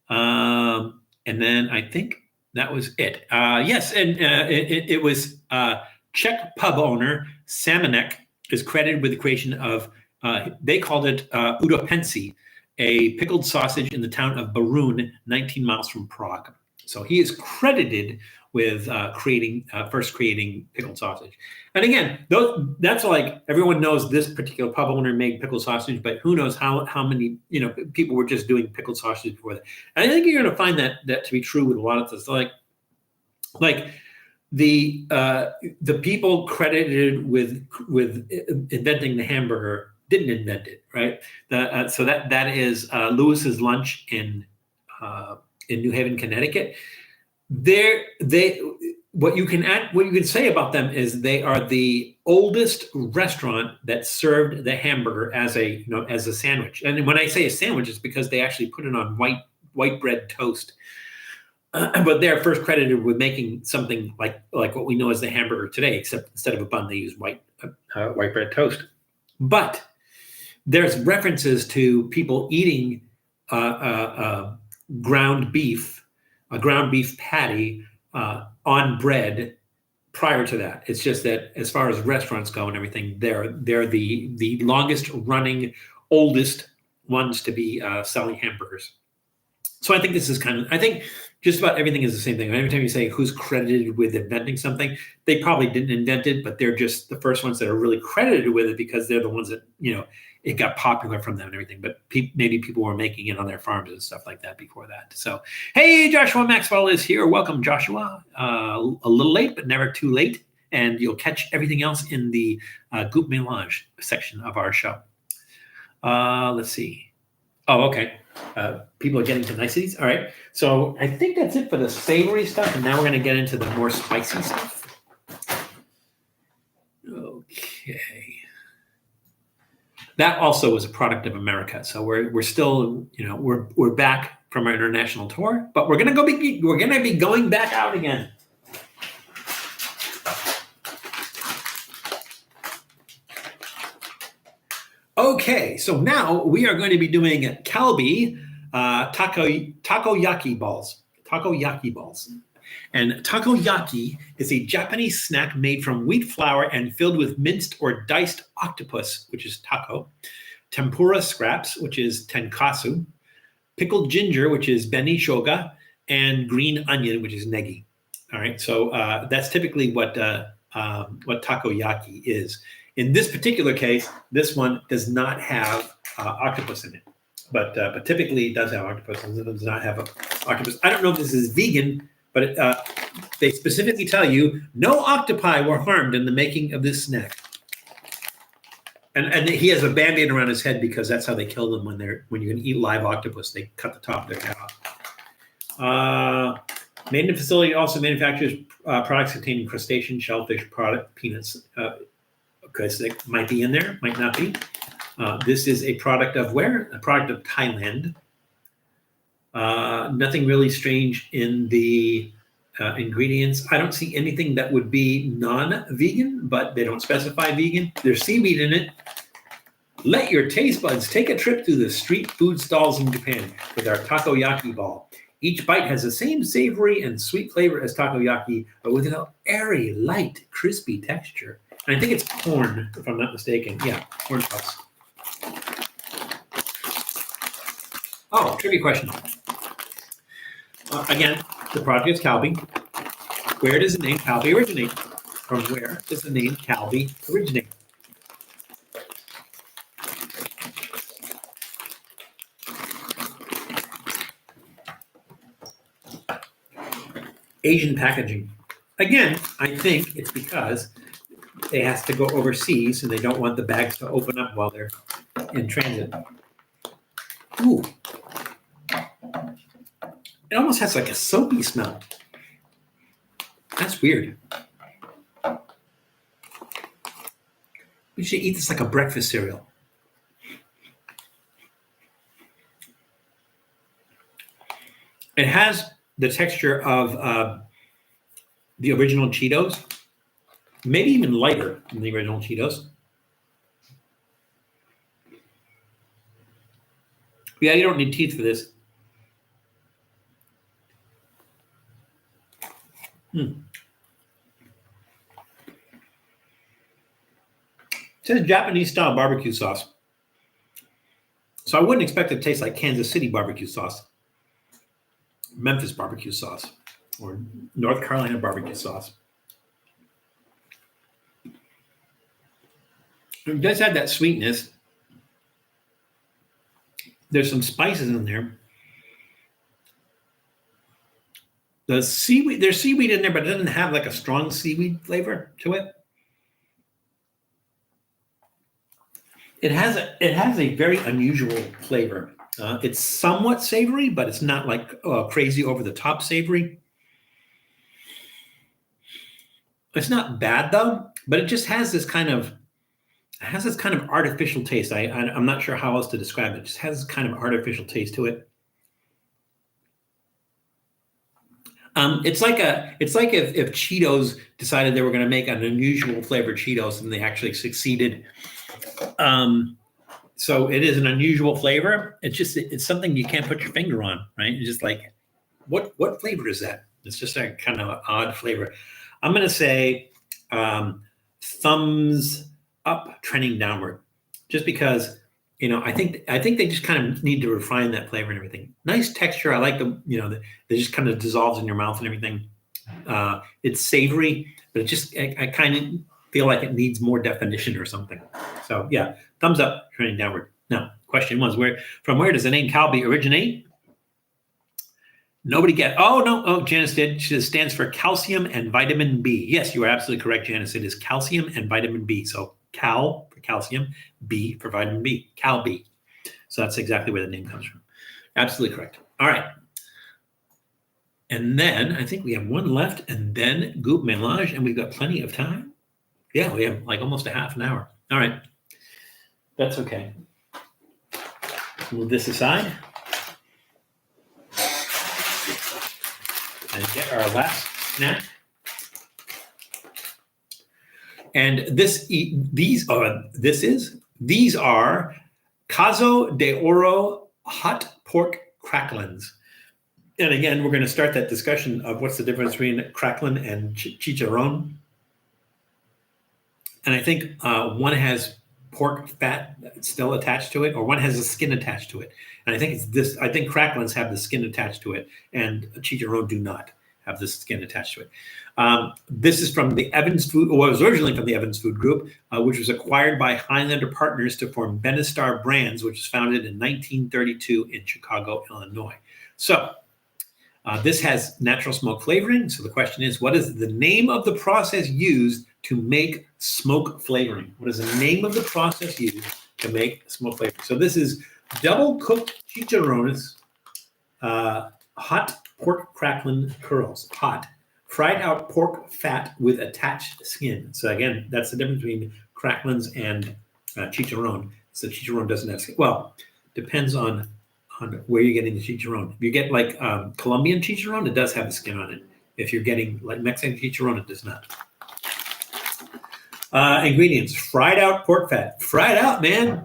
And then I think that was it. Yes, and it was Czech pub owner Samanek is credited with the creation of, they called it udopenci, a pickled sausage in the town of Berun, 19 miles from Prague. So he is credited with first creating pickled sausage. And again, that's like, everyone knows this particular pub owner made pickled sausage, but who knows how many people were just doing pickled sausage before that. And I think you're going to find that to be true with a lot of this. Like the people credited with inventing the hamburger didn't invent it, right? So that is Lewis's Lunch in New Haven, Connecticut. What you can say about them is they are the oldest restaurant that served the hamburger as a sandwich. And when I say a sandwich, it's because they actually put it on white bread toast. But they're first credited with making something like what we know as the hamburger today, except instead of a bun, they use white bread toast. But there's references to people eating ground beef, a ground beef patty on bread prior to that. It's just that as far as restaurants go and everything, they're the longest running, oldest ones to be selling hamburgers. So I think this is I think just about everything is the same thing. Every time you say who's credited with inventing something, they probably didn't invent it, but they're just the first ones that are really credited with it because they're the ones that, it got popular from them and everything. But maybe people were making it on their farms and stuff like that before that. So, hey, Joshua Maxwell is here. Welcome, Joshua. A little late, but never too late. And you'll catch everything else in the Goop Mélange section of our show. Let's see. Oh, okay. People are getting to niceties. All right. So I think that's it for the savory stuff. And now we're going to get into the more spicy stuff. Okay. That also was a product of America. So we're still, we're back from our international tour, but we're going to be going back out again. Okay, so now we are going to be doing Calbee takoyaki balls. Takoyaki balls. And takoyaki is a Japanese snack made from wheat flour and filled with minced or diced octopus, which is tako, tempura scraps, which is tenkatsu, pickled ginger, which is beni shoga, and green onion, which is negi. All right, so that's typically what takoyaki is. In this particular case, this one does not have octopus in it, but typically it does have octopus. It does not have octopus. I don't know if this is vegan, but they specifically tell you no octopi were harmed in the making of this snack. And he has a Band-Aid around his head because that's how they kill them when you're going to eat live octopus. They cut the top of their head off. Made in a facility also manufactures products containing crustacean, shellfish, peanuts. Because they might be in there, might not be. This is a product of where? A product of Thailand. Nothing really strange in the ingredients. I don't see anything that would be non-vegan, but they don't specify vegan. There's seaweed in it. Let your taste buds take a trip through the street food stalls in Japan with our takoyaki ball. Each bite has the same savory and sweet flavor as takoyaki, but with an airy, light, crispy texture. And I think it's corn, if I'm not mistaken. Yeah, corn puffs. Oh, trivia question. Again, the product is Calbee. Where does the name Calbee originate? From where does the name Calbee originate? Asian packaging. Again, I think it's because it has to go overseas and they don't want the bags to open up while they're in transit. Ooh. It almost has like a soapy smell. That's weird. We should eat this like a breakfast cereal. It has the texture of the original Cheetos, maybe even lighter than the original Cheetos. Yeah, you don't need teeth for this. It says Japanese style barbecue sauce. So I wouldn't expect it to taste like Kansas City barbecue sauce, Memphis barbecue sauce, or North Carolina barbecue sauce. It does have that sweetness. There's some spices in there. The seaweed, there's seaweed in there, but it doesn't have like a strong seaweed flavor to it. It has a very unusual flavor. It's somewhat savory, but it's not like crazy over the top savory. It's not bad though, but it just has this kind of artificial taste. I'm not sure how else to describe it. It just has this kind of artificial taste to it. It's like if Cheetos decided they were going to make an unusual flavored Cheetos and they actually succeeded. So it is an unusual flavor. It's something you can't put your finger on, right? It's just like, what flavor is that? It's just a kind of odd flavor. I'm going to say thumbs up, trending downward, just because I think they just kind of need to refine that flavor and everything. Nice texture. I like them. They just kind of dissolves in your mouth and everything. It's savory, but I kind of feel like it needs more definition or something. So yeah, thumbs up, trending downward. Now, question was from where does the name Calbee originate? Nobody get. Oh no. Oh, Janice did. She says stands for calcium and vitamin B. Yes, you are absolutely correct, Janice. It is calcium and vitamin B. So cal for calcium, B for vitamin B. Calbee. So that's exactly where the name comes from. Absolutely correct. All right. And then I think we have one left, and then Goop Mélange, and we've got plenty of time. Yeah, we have like almost a half an hour. All right. That's okay. Move this aside. And get our last snack. And these are Cazo de Oro hot pork cracklins. And again, we're going to start that discussion of what's the difference between cracklin and chicharron. And I think one has pork fat still attached to it, or one has the skin attached to it. And I think it's this. I think cracklins have the skin attached to it, and chicharron do not have the skin attached to it. This is from the Evans Food, or it was originally from the Evans Food Group, which was acquired by Highlander Partners to form Benestar Brands, which was founded in 1932 in Chicago, Illinois. So this has natural smoke flavoring. So the question is, what is the name of the process used to make smoke flavoring? What is the name of the process used to make smoke flavoring? So this is double cooked chicharrones, hot pork cracklin curls, hot, fried out pork fat with attached skin. So again, that's the difference between cracklins and chicharron. So chicharron doesn't have skin. Well, depends on where you're getting the chicharron. If you get like Colombian chicharron, it does have the skin on it. If you're getting like Mexican chicharron, it does not. Ingredients: fried out pork fat. Fried out, man.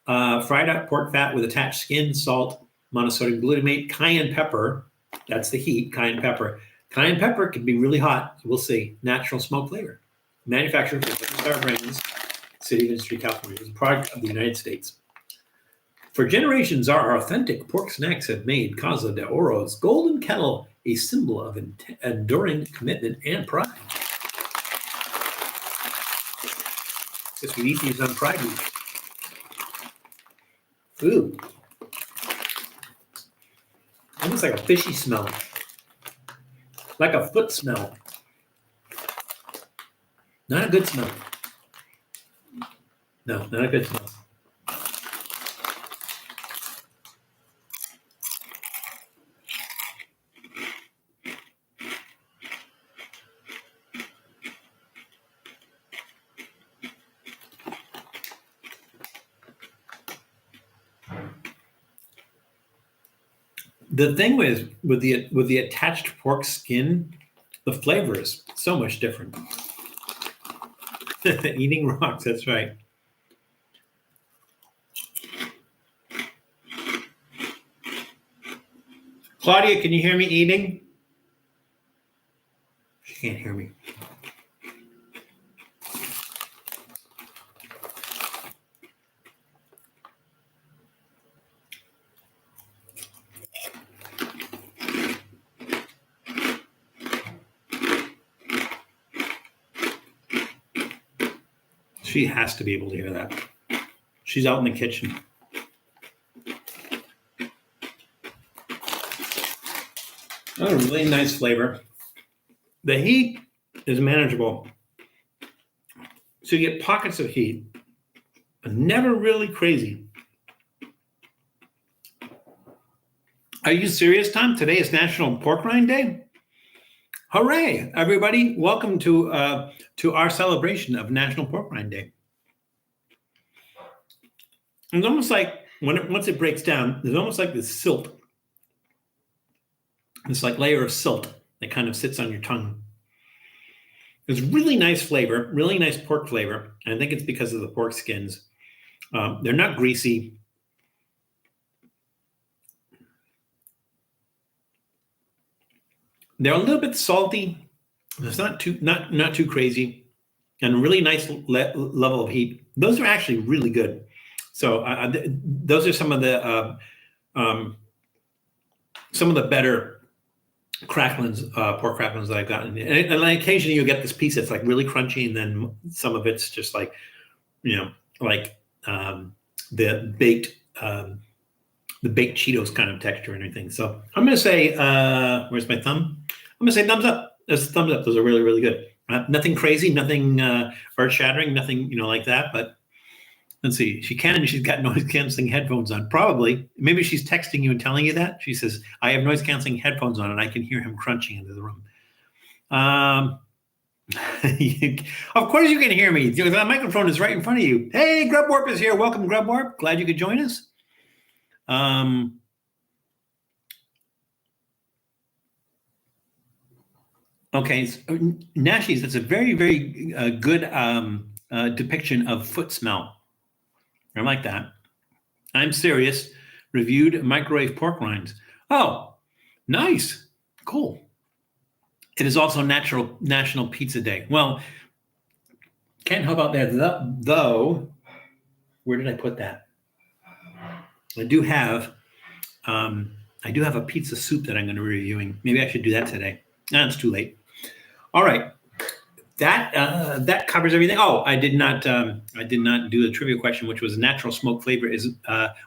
Fried out pork fat with attached skin, salt, monosodium glutamate, cayenne pepper. That's the heat, cayenne pepper. Cayenne pepper can be really hot. We'll see. Natural smoke flavor. Manufactured by Benestar Brands, City of Industry, California. It was a product of the United States. For generations, our authentic pork snacks have made Cazo de Oro's golden kettle a symbol of enduring commitment and pride. Guess we eat these on Pride Week. Ooh. Almost like a fishy smell. Like a foot smell. Not a good smell. No, not a good smell. The thing with the attached pork skin, the flavor is so much different. Eating rocks, that's right. Claudia, can you hear me eating? She can't hear me. She has to be able to hear that. She's out in the kitchen. Oh, really nice flavor. The heat is manageable. So you get pockets of heat, but never really crazy. Are you serious, Tom? Today is National Pork Rind Day? Hooray, everybody. Welcome to our celebration of National Pork Rind Day. It's almost like once it breaks down, there's almost like this silt. This like layer of silt that kind of sits on your tongue. It's really nice flavor, really nice pork flavor. And I think it's because of the pork skins. They're not greasy. They're a little bit salty. It's not too crazy, and a really nice level of heat. Those are actually really good. So those are some of the better cracklins, pork cracklins that I've gotten. And occasionally you get this piece that's like really crunchy, and then some of it's just like, like the baked Cheetos kind of texture and everything. So I'm going to say, where's my thumb? I'm going to say thumbs up. That's a thumbs up. Those are really, really good. Nothing crazy, nothing earth-shattering, nothing, like that. But let's see. She's got noise-canceling headphones on. Probably. Maybe she's texting you and telling you that. She says, I have noise-canceling headphones on, and I can hear him crunching into the room. Of course you can hear me. The microphone is right in front of you. Hey, Grub Warp is here. Welcome, Grub Warp. Glad you could join us. Okay, so, Nashies, that's a very, very good depiction of foot smell. I like that. I'm serious. Reviewed microwave pork rinds. Oh, nice. Cool. It is also National Pizza Day. Well, can't help out there, though. Where did I put that? I do have a pizza soup that I'm going to be reviewing. Maybe I should do that today. No, it's too late. All right, that covers everything. Oh, I did not do the trivia question, which was natural smoke flavor.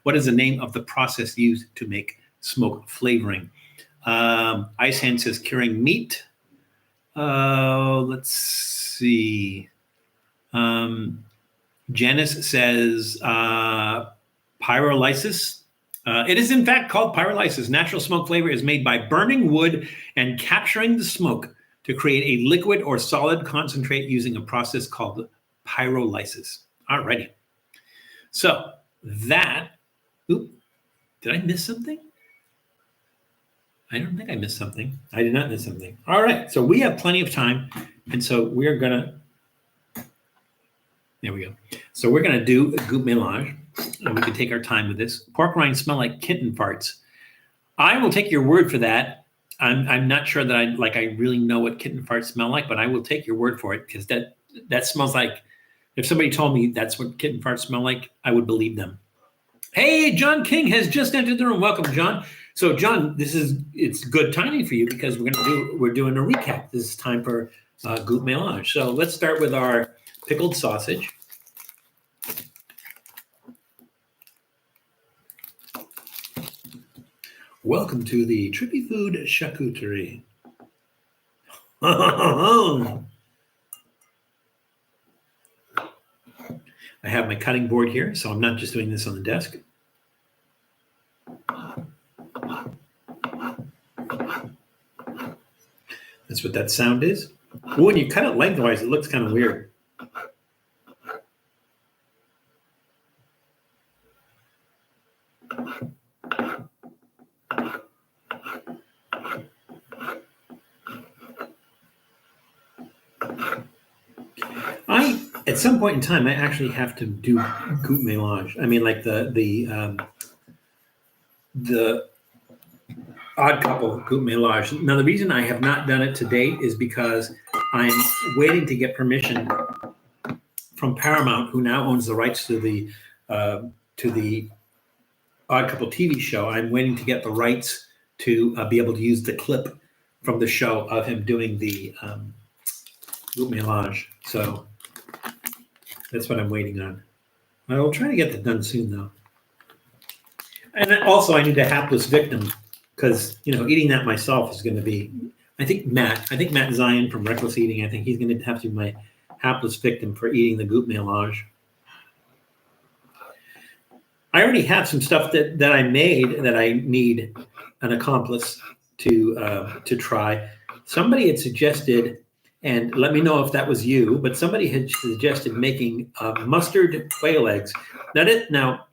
What is the name of the process used to make smoke flavoring? Ice Hand says curing meat. Let's see. Janice says pyrolysis. It is in fact called pyrolysis. Natural smoke flavor is made by burning wood and capturing the smoke to create a liquid or solid concentrate using a process called pyrolysis. Alrighty. So that, did I miss something? I don't think I missed something. I did not miss something. All right. So we have plenty of time. And so we're going to, there we go. So we're going to do a gout mélange. And we can take our time with this. Pork rinds smell like kitten farts. I will take your word for that. I'm not sure that I really know what kitten farts smell like, but I will take your word for it, because that smells like, if somebody told me that's what kitten farts smell like, I would believe them. Hey, John King has just entered the room. Welcome, John. So, John, it's good timing for you, because we're doing a recap. This is time for gout mélange. So let's start with our pickled sausage. Welcome to the Trippy Food Charcuterie. I have my cutting board here, so I'm not just doing this on the desk. That's what that sound is. When you cut it lengthwise, it looks kind of weird. At some point in time, I actually have to do gout mélange. I mean, like the odd couple gout mélange. Now, the reason I have not done it to date is because I'm waiting to get permission from Paramount, who now owns the rights to the Odd Couple TV show. I'm waiting to get the rights to be able to use the clip from the show of him doing the gout mélange. So that's what I'm waiting on. I will try to get that done soon, though. And also, I need a hapless victim because eating that myself is going to be. I think Matt Zion from Reckless Eating. I think he's going to have to be my hapless victim for eating the gout mélange. I already have some stuff that I made that I need an accomplice to try. Somebody had suggested, and let me know if that was you, but somebody had suggested making mustard quail eggs. Now,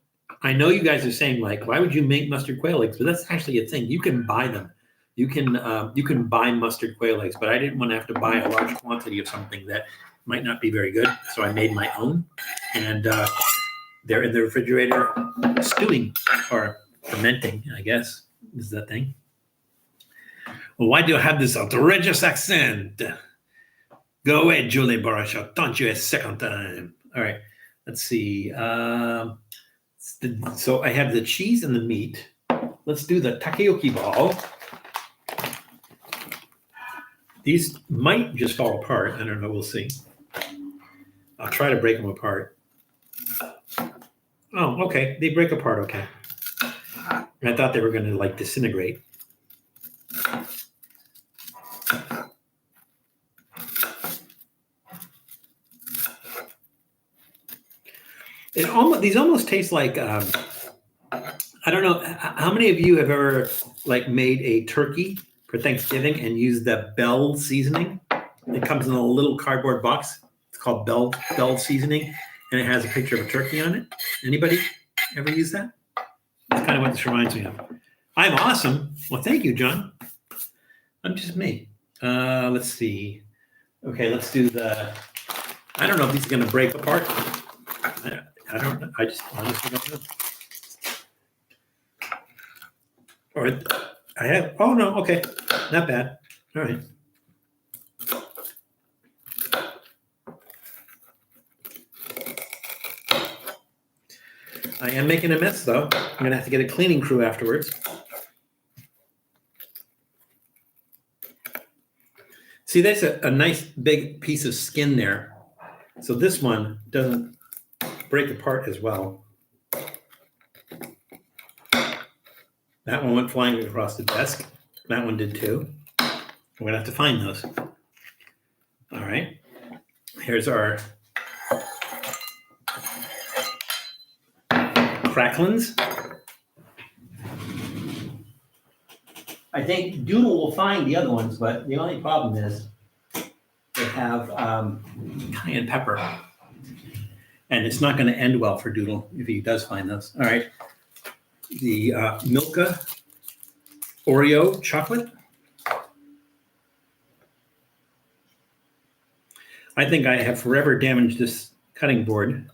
I know you guys are saying, like, why would you make mustard quail eggs? But that's actually a thing. You can buy them. You can buy mustard quail eggs, but I didn't want to have to buy a large quantity of something that might not be very good. So I made my own, and they're in the refrigerator stewing or fermenting, I guess, is that thing. Well, why do you have this outrageous accent? Go away, Julie Barash. I'll taunt you a second time. All right, let's see. So I have the cheese and the meat. Let's do the takoyaki ball. These might just fall apart. I don't know. We'll see. I'll try to break them apart. Oh, okay. They break apart okay. I thought they were going to, like, disintegrate. These almost taste like, I don't know, how many of you have ever, like, made a turkey for Thanksgiving and used the Bell seasoning? It comes in a little cardboard box. It's called Bell seasoning, and it has a picture of a turkey on it. Anybody ever use that? That's kind of what this reminds me of. I'm awesome. Well, thank you, John. I'm just me. Let's see. Okay, let's do I don't know if these are going to break apart. I don't know. I just honestly don't know. Or I have. Oh no. Okay, not bad. All right. I am making a mess, though. I'm going to have to get a cleaning crew afterwards. See, that's a nice big piece of skin there. So this one doesn't break apart as well. That one went flying across the desk. That one did too. We're going to have to find those. All right. Here's our cracklins. I think Doodle will find the other ones, but the only problem is they have cayenne pepper. And it's not going to end well for Doodle if he does find those. All right. The Milka Oreo chocolate. I think I have forever damaged this cutting board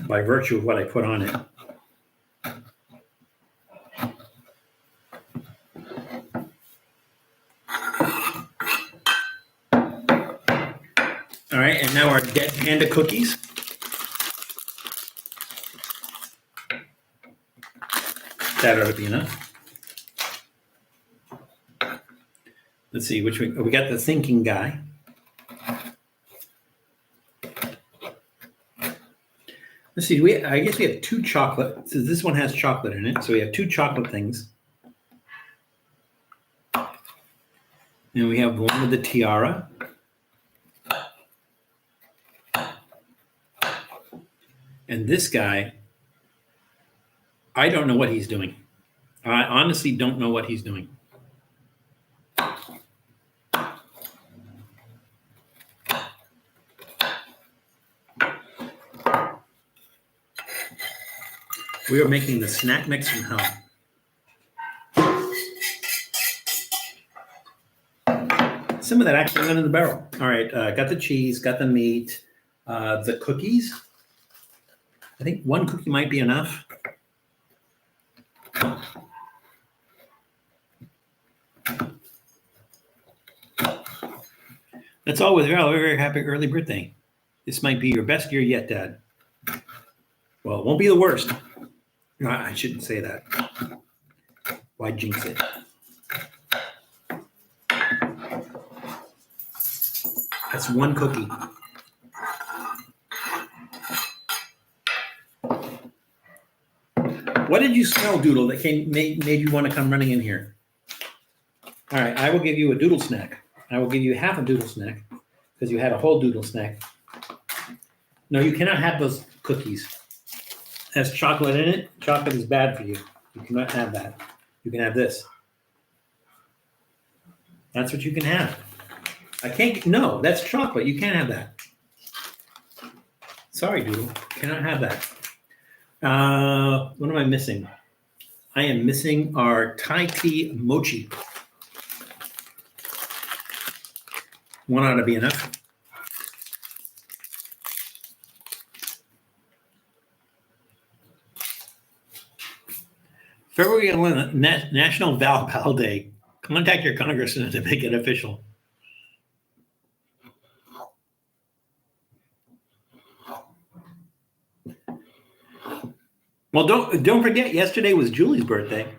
by virtue of what I put on it. All right, and now our dead panda cookies. That ought to be enough. Let's see which we got. The thinking guy. Let's see. I guess we have 2 chocolate. So this one has chocolate in it. So we have 2 chocolate things. And we have one with the tiara. And this guy, I don't know what he's doing. I honestly don't know what he's doing. We are making the snack mix from hell. Some of that actually went in the barrel. All right, got the cheese, got the meat, the cookies. I think 1 cookie might be enough. That's all with Val. Very happy early birthday. This might be your best year yet, Dad. Well, it won't be the worst. No, I shouldn't say that. Why jinx it? That's 1 cookie. What did you smell, Doodle, that made you want to come running in here? All right, I will give you a doodle snack. I will give you half a doodle snack because you had a whole doodle snack. No, you cannot have those cookies. It has chocolate in it. Chocolate is bad for you. You cannot have that. You can have this. That's what you can have. I can't. No, that's chocolate. You can't have that. Sorry, Doodle. Cannot have that. What am I missing? I am missing our Thai tea mochi. 1 ought to be enough. February 11th, National Val Day. Contact your congressman to make it official. Well, don't forget, yesterday was Julie's birthday.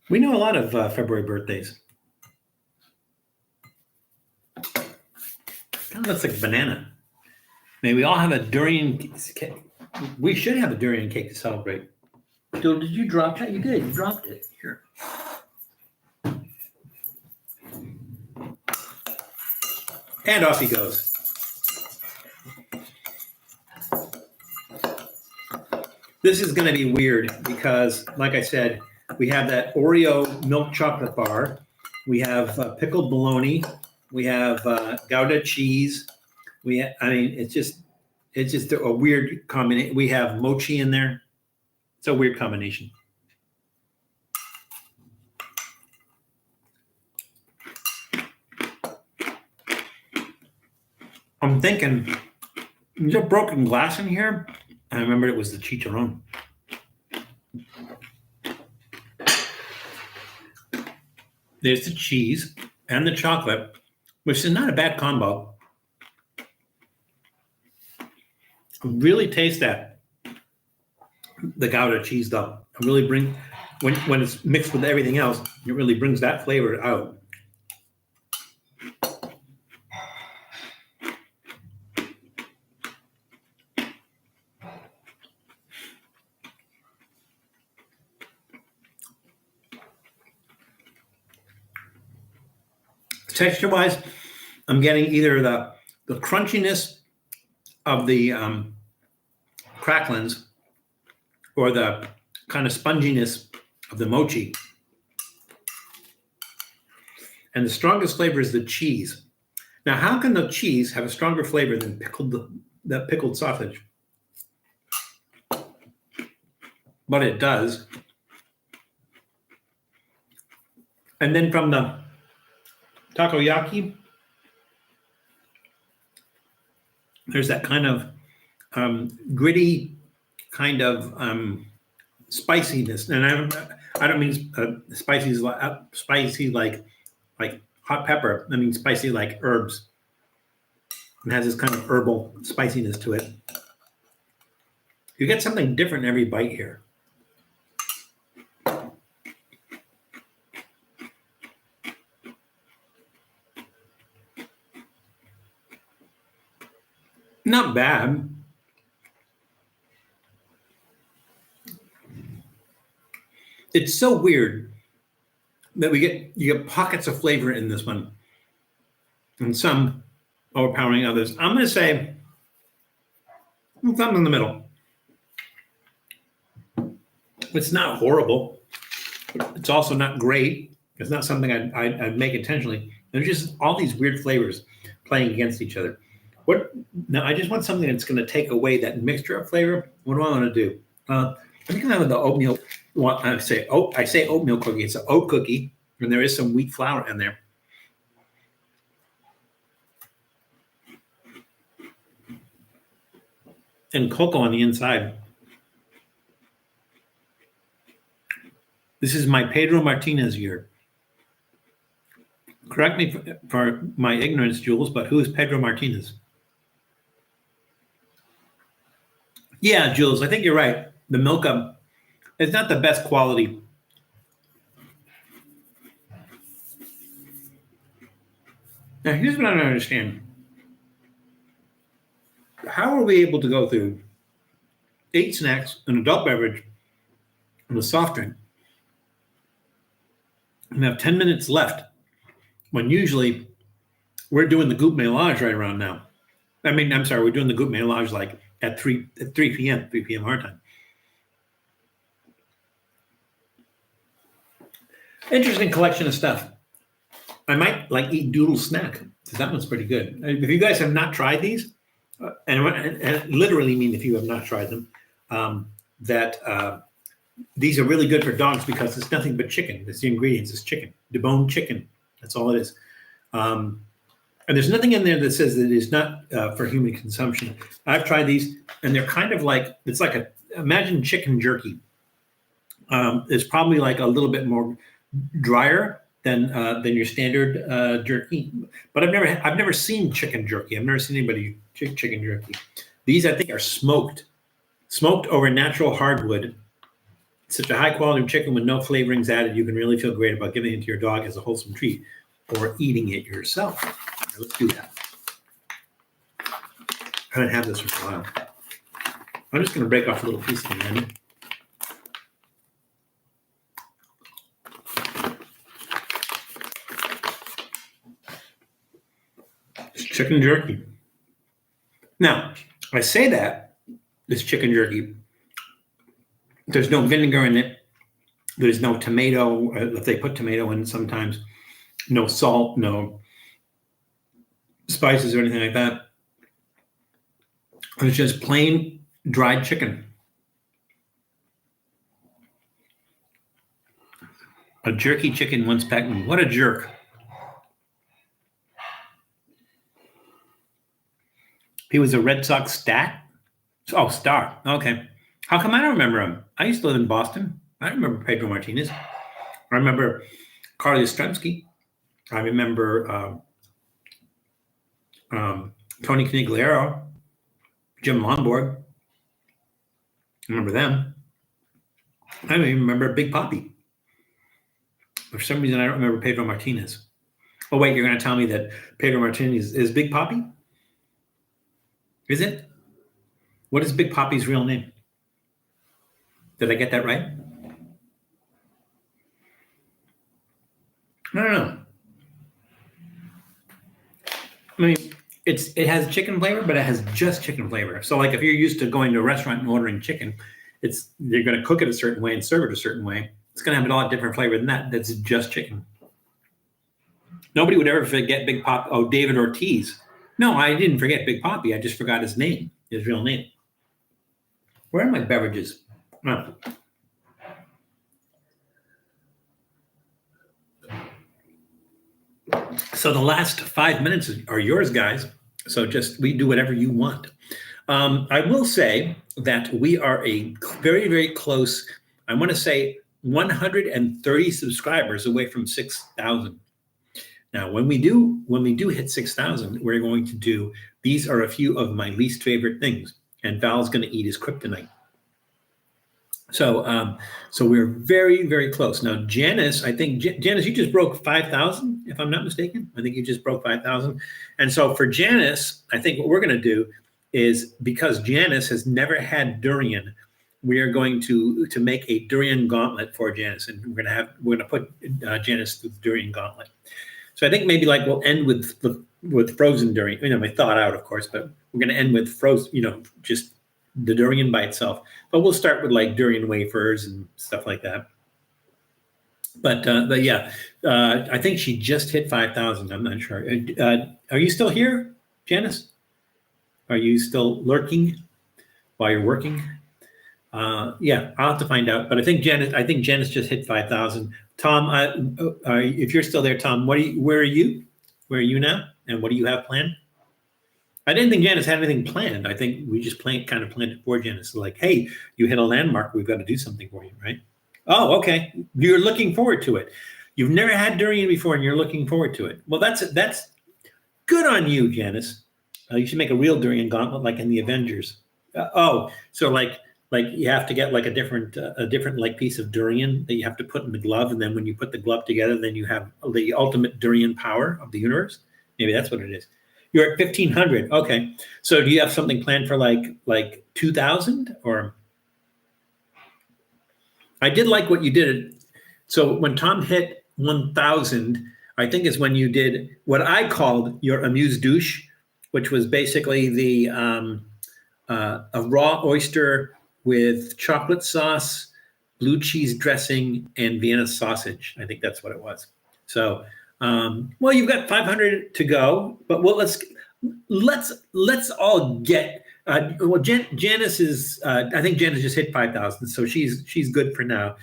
We know a lot of February birthdays. Kind of looks like a banana. May we all have a durian cake. We should have a durian cake to celebrate. Did you drop that? You did. You dropped it. Here. And off he goes. This is going to be weird because, like I said, we have that Oreo milk chocolate bar. We have pickled bologna. We have Gouda cheese. It's just a weird combination. We have mochi in there. It's a weird combination. I'm thinking, is there broken glass in here? I remember it was the chicharron. There's the cheese and the chocolate, which is not a bad combo. Really taste that. The Gouda cheese, though. It really when it's mixed with everything else, it really brings that flavor out. Texture-wise, I'm getting either the crunchiness of the cracklins or the kind of sponginess of the mochi. And the strongest flavor is the cheese. Now, how can the cheese have a stronger flavor than the pickled sausage? But it does. And then from the takoyaki, there's that kind of gritty kind of spiciness, and I don't mean spicy like hot pepper. I mean spicy like herbs. It has this kind of herbal spiciness to it. You get something different in every bite here. not bad. It's so weird that you get pockets of flavor in this one, and some overpowering others. I'm going to say something in the middle. It's not horrible. It's also not great. It's not something I'd make intentionally. There's just all these weird flavors playing against each other. Now, I just want something that's going to take away that mixture of flavor. What do I want to do? I think I'm having the oatmeal. Well, I say oatmeal cookie. It's an oat cookie, and there is some wheat flour in there. And cocoa on the inside. This is my Pedro Martinez year. Correct me for my ignorance, Jules, but who is Pedro Martinez? Yeah, Jules, I think you're right. The Milka is not the best quality. Now, here's what I don't understand. How are we able to go through 8 snacks, an adult beverage, and a soft drink, and have 10 minutes left when usually we're doing the goût mélange right around now? I mean, I'm sorry, we're doing the goût mélange like at 3 p.m. our time. Interesting collection of stuff. I might eat Doodle Snack, because that one's pretty good. If you guys have not tried these, and I literally mean if you have not tried them, these are really good for dogs because it's nothing but chicken. It's the ingredients. It's chicken, deboned chicken. That's all it is. And there's nothing in there that says that it is not for human consumption. I've tried these, and they're kind of like, it's like imagine chicken jerky. It's probably like a little bit more drier than your standard jerky. But I've never seen chicken jerky. I've never seen anybody chicken jerky. These, I think, are smoked over natural hardwood. Such a high quality chicken with no flavorings added, you can really feel great about giving it to your dog as a wholesome treat or eating it yourself. Right, let's do that. I haven't had this for a while. I'm just going to break off a little piece of the end. It's chicken jerky. Now, I say that it's chicken jerky. There's no vinegar in it. There's no tomato. If they put tomato in sometimes, no salt, no spices or anything like that. It's just plain dried chicken. A jerky chicken once packed me. What a jerk. He was a Red Sox star? Oh, star. Okay. How come I don't remember him? I used to live in Boston. I remember Pedro Martinez. I remember Carly Yastrzemski. I remember Tony Canigliaro, Jim Lonborg. I remember them. I don't even remember Big Papi. For some reason, I don't remember Pedro Martinez. Oh, wait, you're going to tell me that Pedro Martinez is Big Papi? Is it? What is Big Papi's real name? Did I get that right? I don't know. I mean, it has chicken flavor, but it has just chicken flavor. So, like, if you're used to going to a restaurant and ordering chicken, you're going to cook it a certain way and serve it a certain way. It's going to have a lot different flavor than that. That's just chicken. Nobody would ever forget Big Papi. Oh, David Ortiz. No, I didn't forget Big Papi. I just forgot his name, his real name. Where are my beverages? Oh. So the last 5 minutes are yours, guys. So we do whatever you want. I will say that we are a very, very close, I want to say 130 subscribers away from 6,000. Now, when we do hit 6,000, we're going to do, these are a few of my least favorite things. And Val's going to eat his kryptonite. So we're very, very close. Now, Janice, I think, Janice, you just broke 5,000, if I'm not mistaken. I think you just broke 5,000. And so for Janice, I think what we're going to do is because Janice has never had durian. We are going to make a durian gauntlet for Janice, and we're gonna put Janice through the durian gauntlet. So I think maybe like we'll end with frozen durian. You know, I thought out, of course, but we're gonna end with frozen. You know, just the durian by itself. But we'll start with like durian wafers and stuff like that. But yeah, I think she just hit 5,000. I'm not sure. Are you still here, Janice? Are you still lurking while you're working? Yeah, I'll have to find out. But I think Janice just hit 5,000. Tom, if you're still there, Tom, where are you? Where are you now? And what do you have planned? I didn't think Janice had anything planned. I think we just kind of planned it for Janice. Like, hey, you hit a landmark. We've got to do something for you, right? Oh, okay. You're looking forward to it. You've never had durian before, and you're looking forward to it. Well, that's good on you, Janice. You should make a real durian gauntlet, like in the Avengers. So like you have to get like a different like piece of durian that you have to put in the glove, and then when you put the glove together, then you have the ultimate durian power of the universe. Maybe that's what it is. You're at 1,500. Okay. So do you have something planned for like 2,000 or? I did like what you did. So when Tom hit 1,000, I think is when you did what I called your amuse douche, which was basically a raw oyster with chocolate sauce, blue cheese dressing, and Vienna sausage. I think that's what it was. So, well, you've got 500 to go, but let's all get. Well, Janice is. I think Janice just hit 5,000, so she's good for now.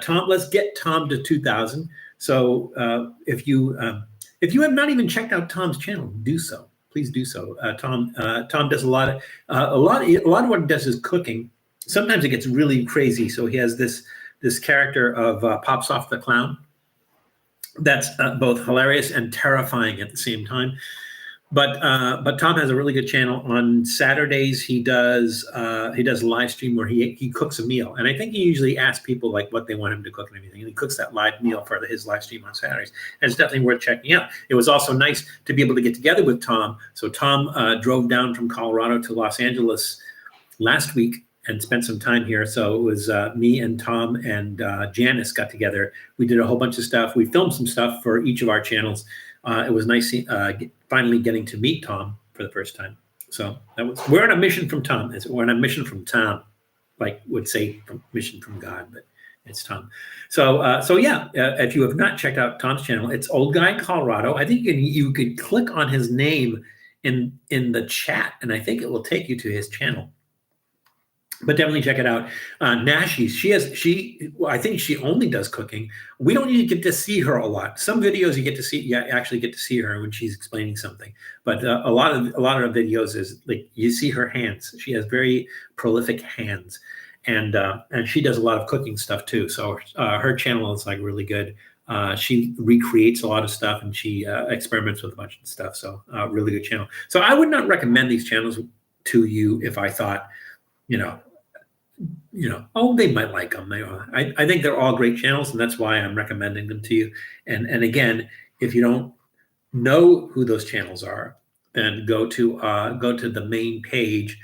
Tom, let's get Tom to 2,000. So if you have not even checked out Tom's channel, do so. Please do so. Tom does a lot of what he does is cooking. Sometimes it gets really crazy. So he has this character of Pops Off the Clown. That's both hilarious and terrifying at the same time. But Tom has a really good channel. On Saturdays, he does a live stream where he cooks a meal, and I think he usually asks people like what they want him to cook and everything, and he cooks that live meal for his live stream on Saturdays, and it's definitely worth checking out. It was also nice to be able to get together with Tom. So Tom drove down from Colorado to Los Angeles last week and spent some time here. So it was me and Tom and Janice got together. We did a whole bunch of stuff. We filmed some stuff for each of our channels. It was nice finally getting to meet Tom for the first time. So we're on a mission from Tom. We're on a mission from Tom, like would say mission from God, but it's Tom. So yeah, if you have not checked out Tom's channel, it's Old Guy in Colorado. I think you could click on his name in the chat, and I think it will take you to his channel. But definitely check it out. Nashi, I think she only does cooking. We don't usually get to see her a lot. Some videos you actually get to see her when she's explaining something. But a lot of her videos is like you see her hands. She has very prolific hands, and she does a lot of cooking stuff too. So her channel is like really good. She recreates a lot of stuff, and she experiments with a bunch of stuff. So really good channel. So I would not recommend these channels to you if I thought, oh, they might like them. I think they're all great channels, and that's why I'm recommending them to you. And again, if you don't know who those channels are, then go to the main page,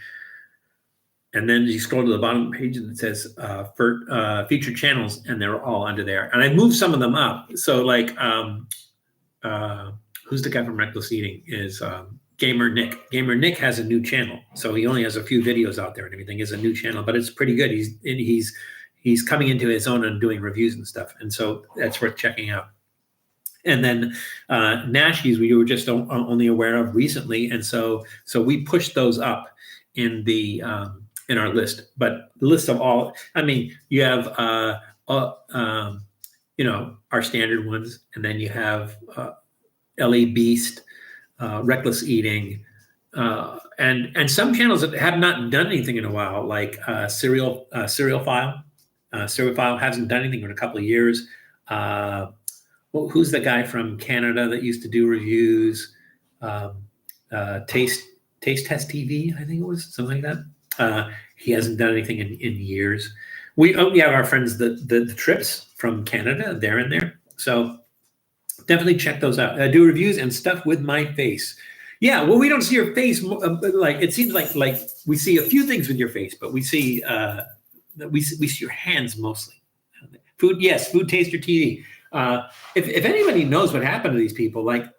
and then you scroll to the bottom of the page, and it says for featured channels, and they're all under there. And I moved some of them up. So like, who's the guy from Reckless Eating? Is Gamer Nick. Gamer Nick has a new channel, so he only has a few videos out there and everything. Is a new channel, but it's pretty good. He's coming into his own and doing reviews and stuff, and so that's worth checking out. And then Nashies we were just only aware of recently, and so we pushed those up in the in our list. But the list of all, I mean, you have our standard ones, and then you have LA Beast. Reckless Eating, and some channels that have not done anything in a while, like Cereal File. Cereal File hasn't done anything in a couple of years. Who's the guy from Canada that used to do reviews? Taste Test TV, I think it was something like that. He hasn't done anything in years. We have our friends the Trips from Canada. They're in there, so. Definitely check those out. I do reviews and stuff with my face. Yeah, well, we don't see your face. Like it seems like we see a few things with your face, but we see we see your hands mostly. Food, yes, food taster TV. If anybody knows what happened to these people, like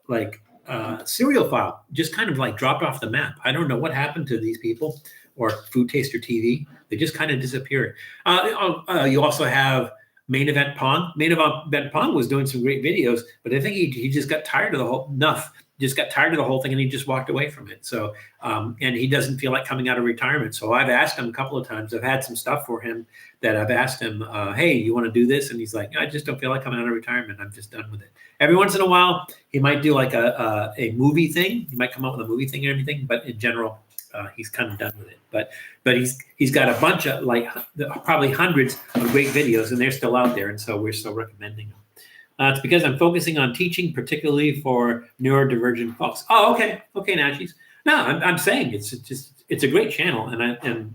Serial File just kind of like dropped off the map. I don't know what happened to these people or Food Taster TV. They just kind of disappeared. You also have Main Event Pong. Main Event Pong was doing some great videos, but I think he just got tired of the whole enough. Just got tired of the whole thing, and he just walked away from it. So, and he doesn't feel like coming out of retirement. So I've asked him a couple of times. I've had some stuff for him that I've asked him, hey, you want to do this? And he's like, I just don't feel like coming out of retirement. I'm just done with it. Every once in a while, he might do like a movie thing. He might come out with a movie thing and everything, but in general, he's kind of done with it. But he's got a bunch of like probably hundreds of great videos, and they're still out there, and so we're still recommending them. It's because I'm focusing on teaching, particularly for neurodivergent folks. Oh, okay, Natchies. No, I'm saying it's a great channel, and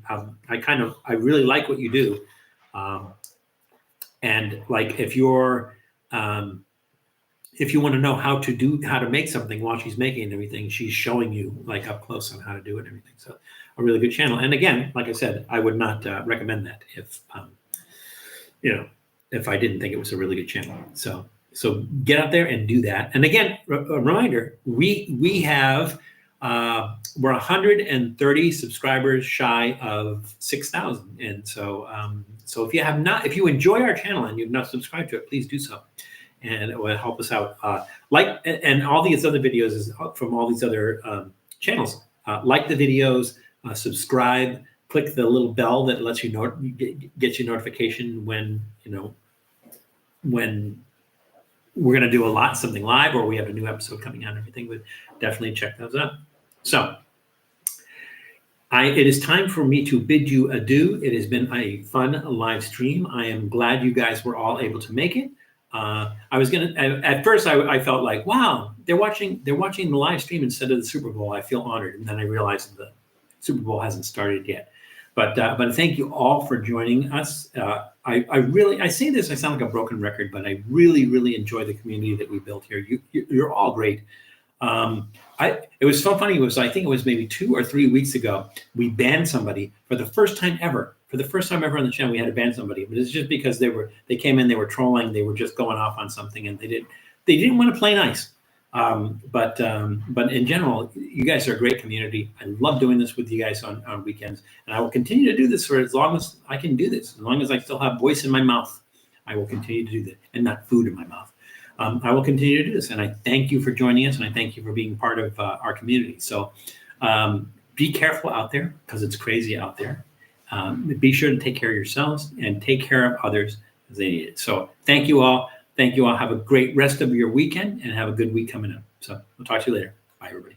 I really like what you do, and like if you want to know how to make something while she's making everything, she's showing you like up close on how to do it and everything. So a really good channel. And again, like I said, I would not recommend that if I didn't think it was a really good channel. So get out there and do that. And again, a reminder, we have we're 130 subscribers shy of 6,000. And so if you enjoy our channel and you've not subscribed to it, please do so. And it will help us out. And all these other videos is from all these other channels. Like the videos, subscribe, click the little bell that lets you know, gets you notification when we're going to do something live, or we have a new episode coming out and everything. But definitely check those out. So it is time for me to bid you adieu. It has been a fun live stream. I am glad you guys were all able to make it. At first I felt like, wow, they're watching the live stream instead of the Super Bowl. I feel honored. And then I realized the Super Bowl hasn't started yet. But thank you all for joining us. I say this, I sound like a broken record, but I really, really enjoy the community that we built here. You're all great. It was so funny. I think it was maybe 2 or 3 weeks ago, we banned somebody for the first time ever. For the first time ever on the channel, we had to ban somebody. But it's just because they came in, they were trolling, they were just going off on something, and they didn't want to play nice. But in general, you guys are a great community. I love doing this with you guys on weekends, and I will continue to do this for as long as I can do this. As long as I still have voice in my mouth, I will continue to do that, and not food in my mouth. I will continue to do this, and I thank you for joining us, and I thank you for being part of our community. So be careful out there, because it's crazy out there. Be sure to take care of yourselves and take care of others as they need it. So thank you all. Thank you all. Have a great rest of your weekend and have a good week coming up. So we'll talk to you later. Bye, everybody.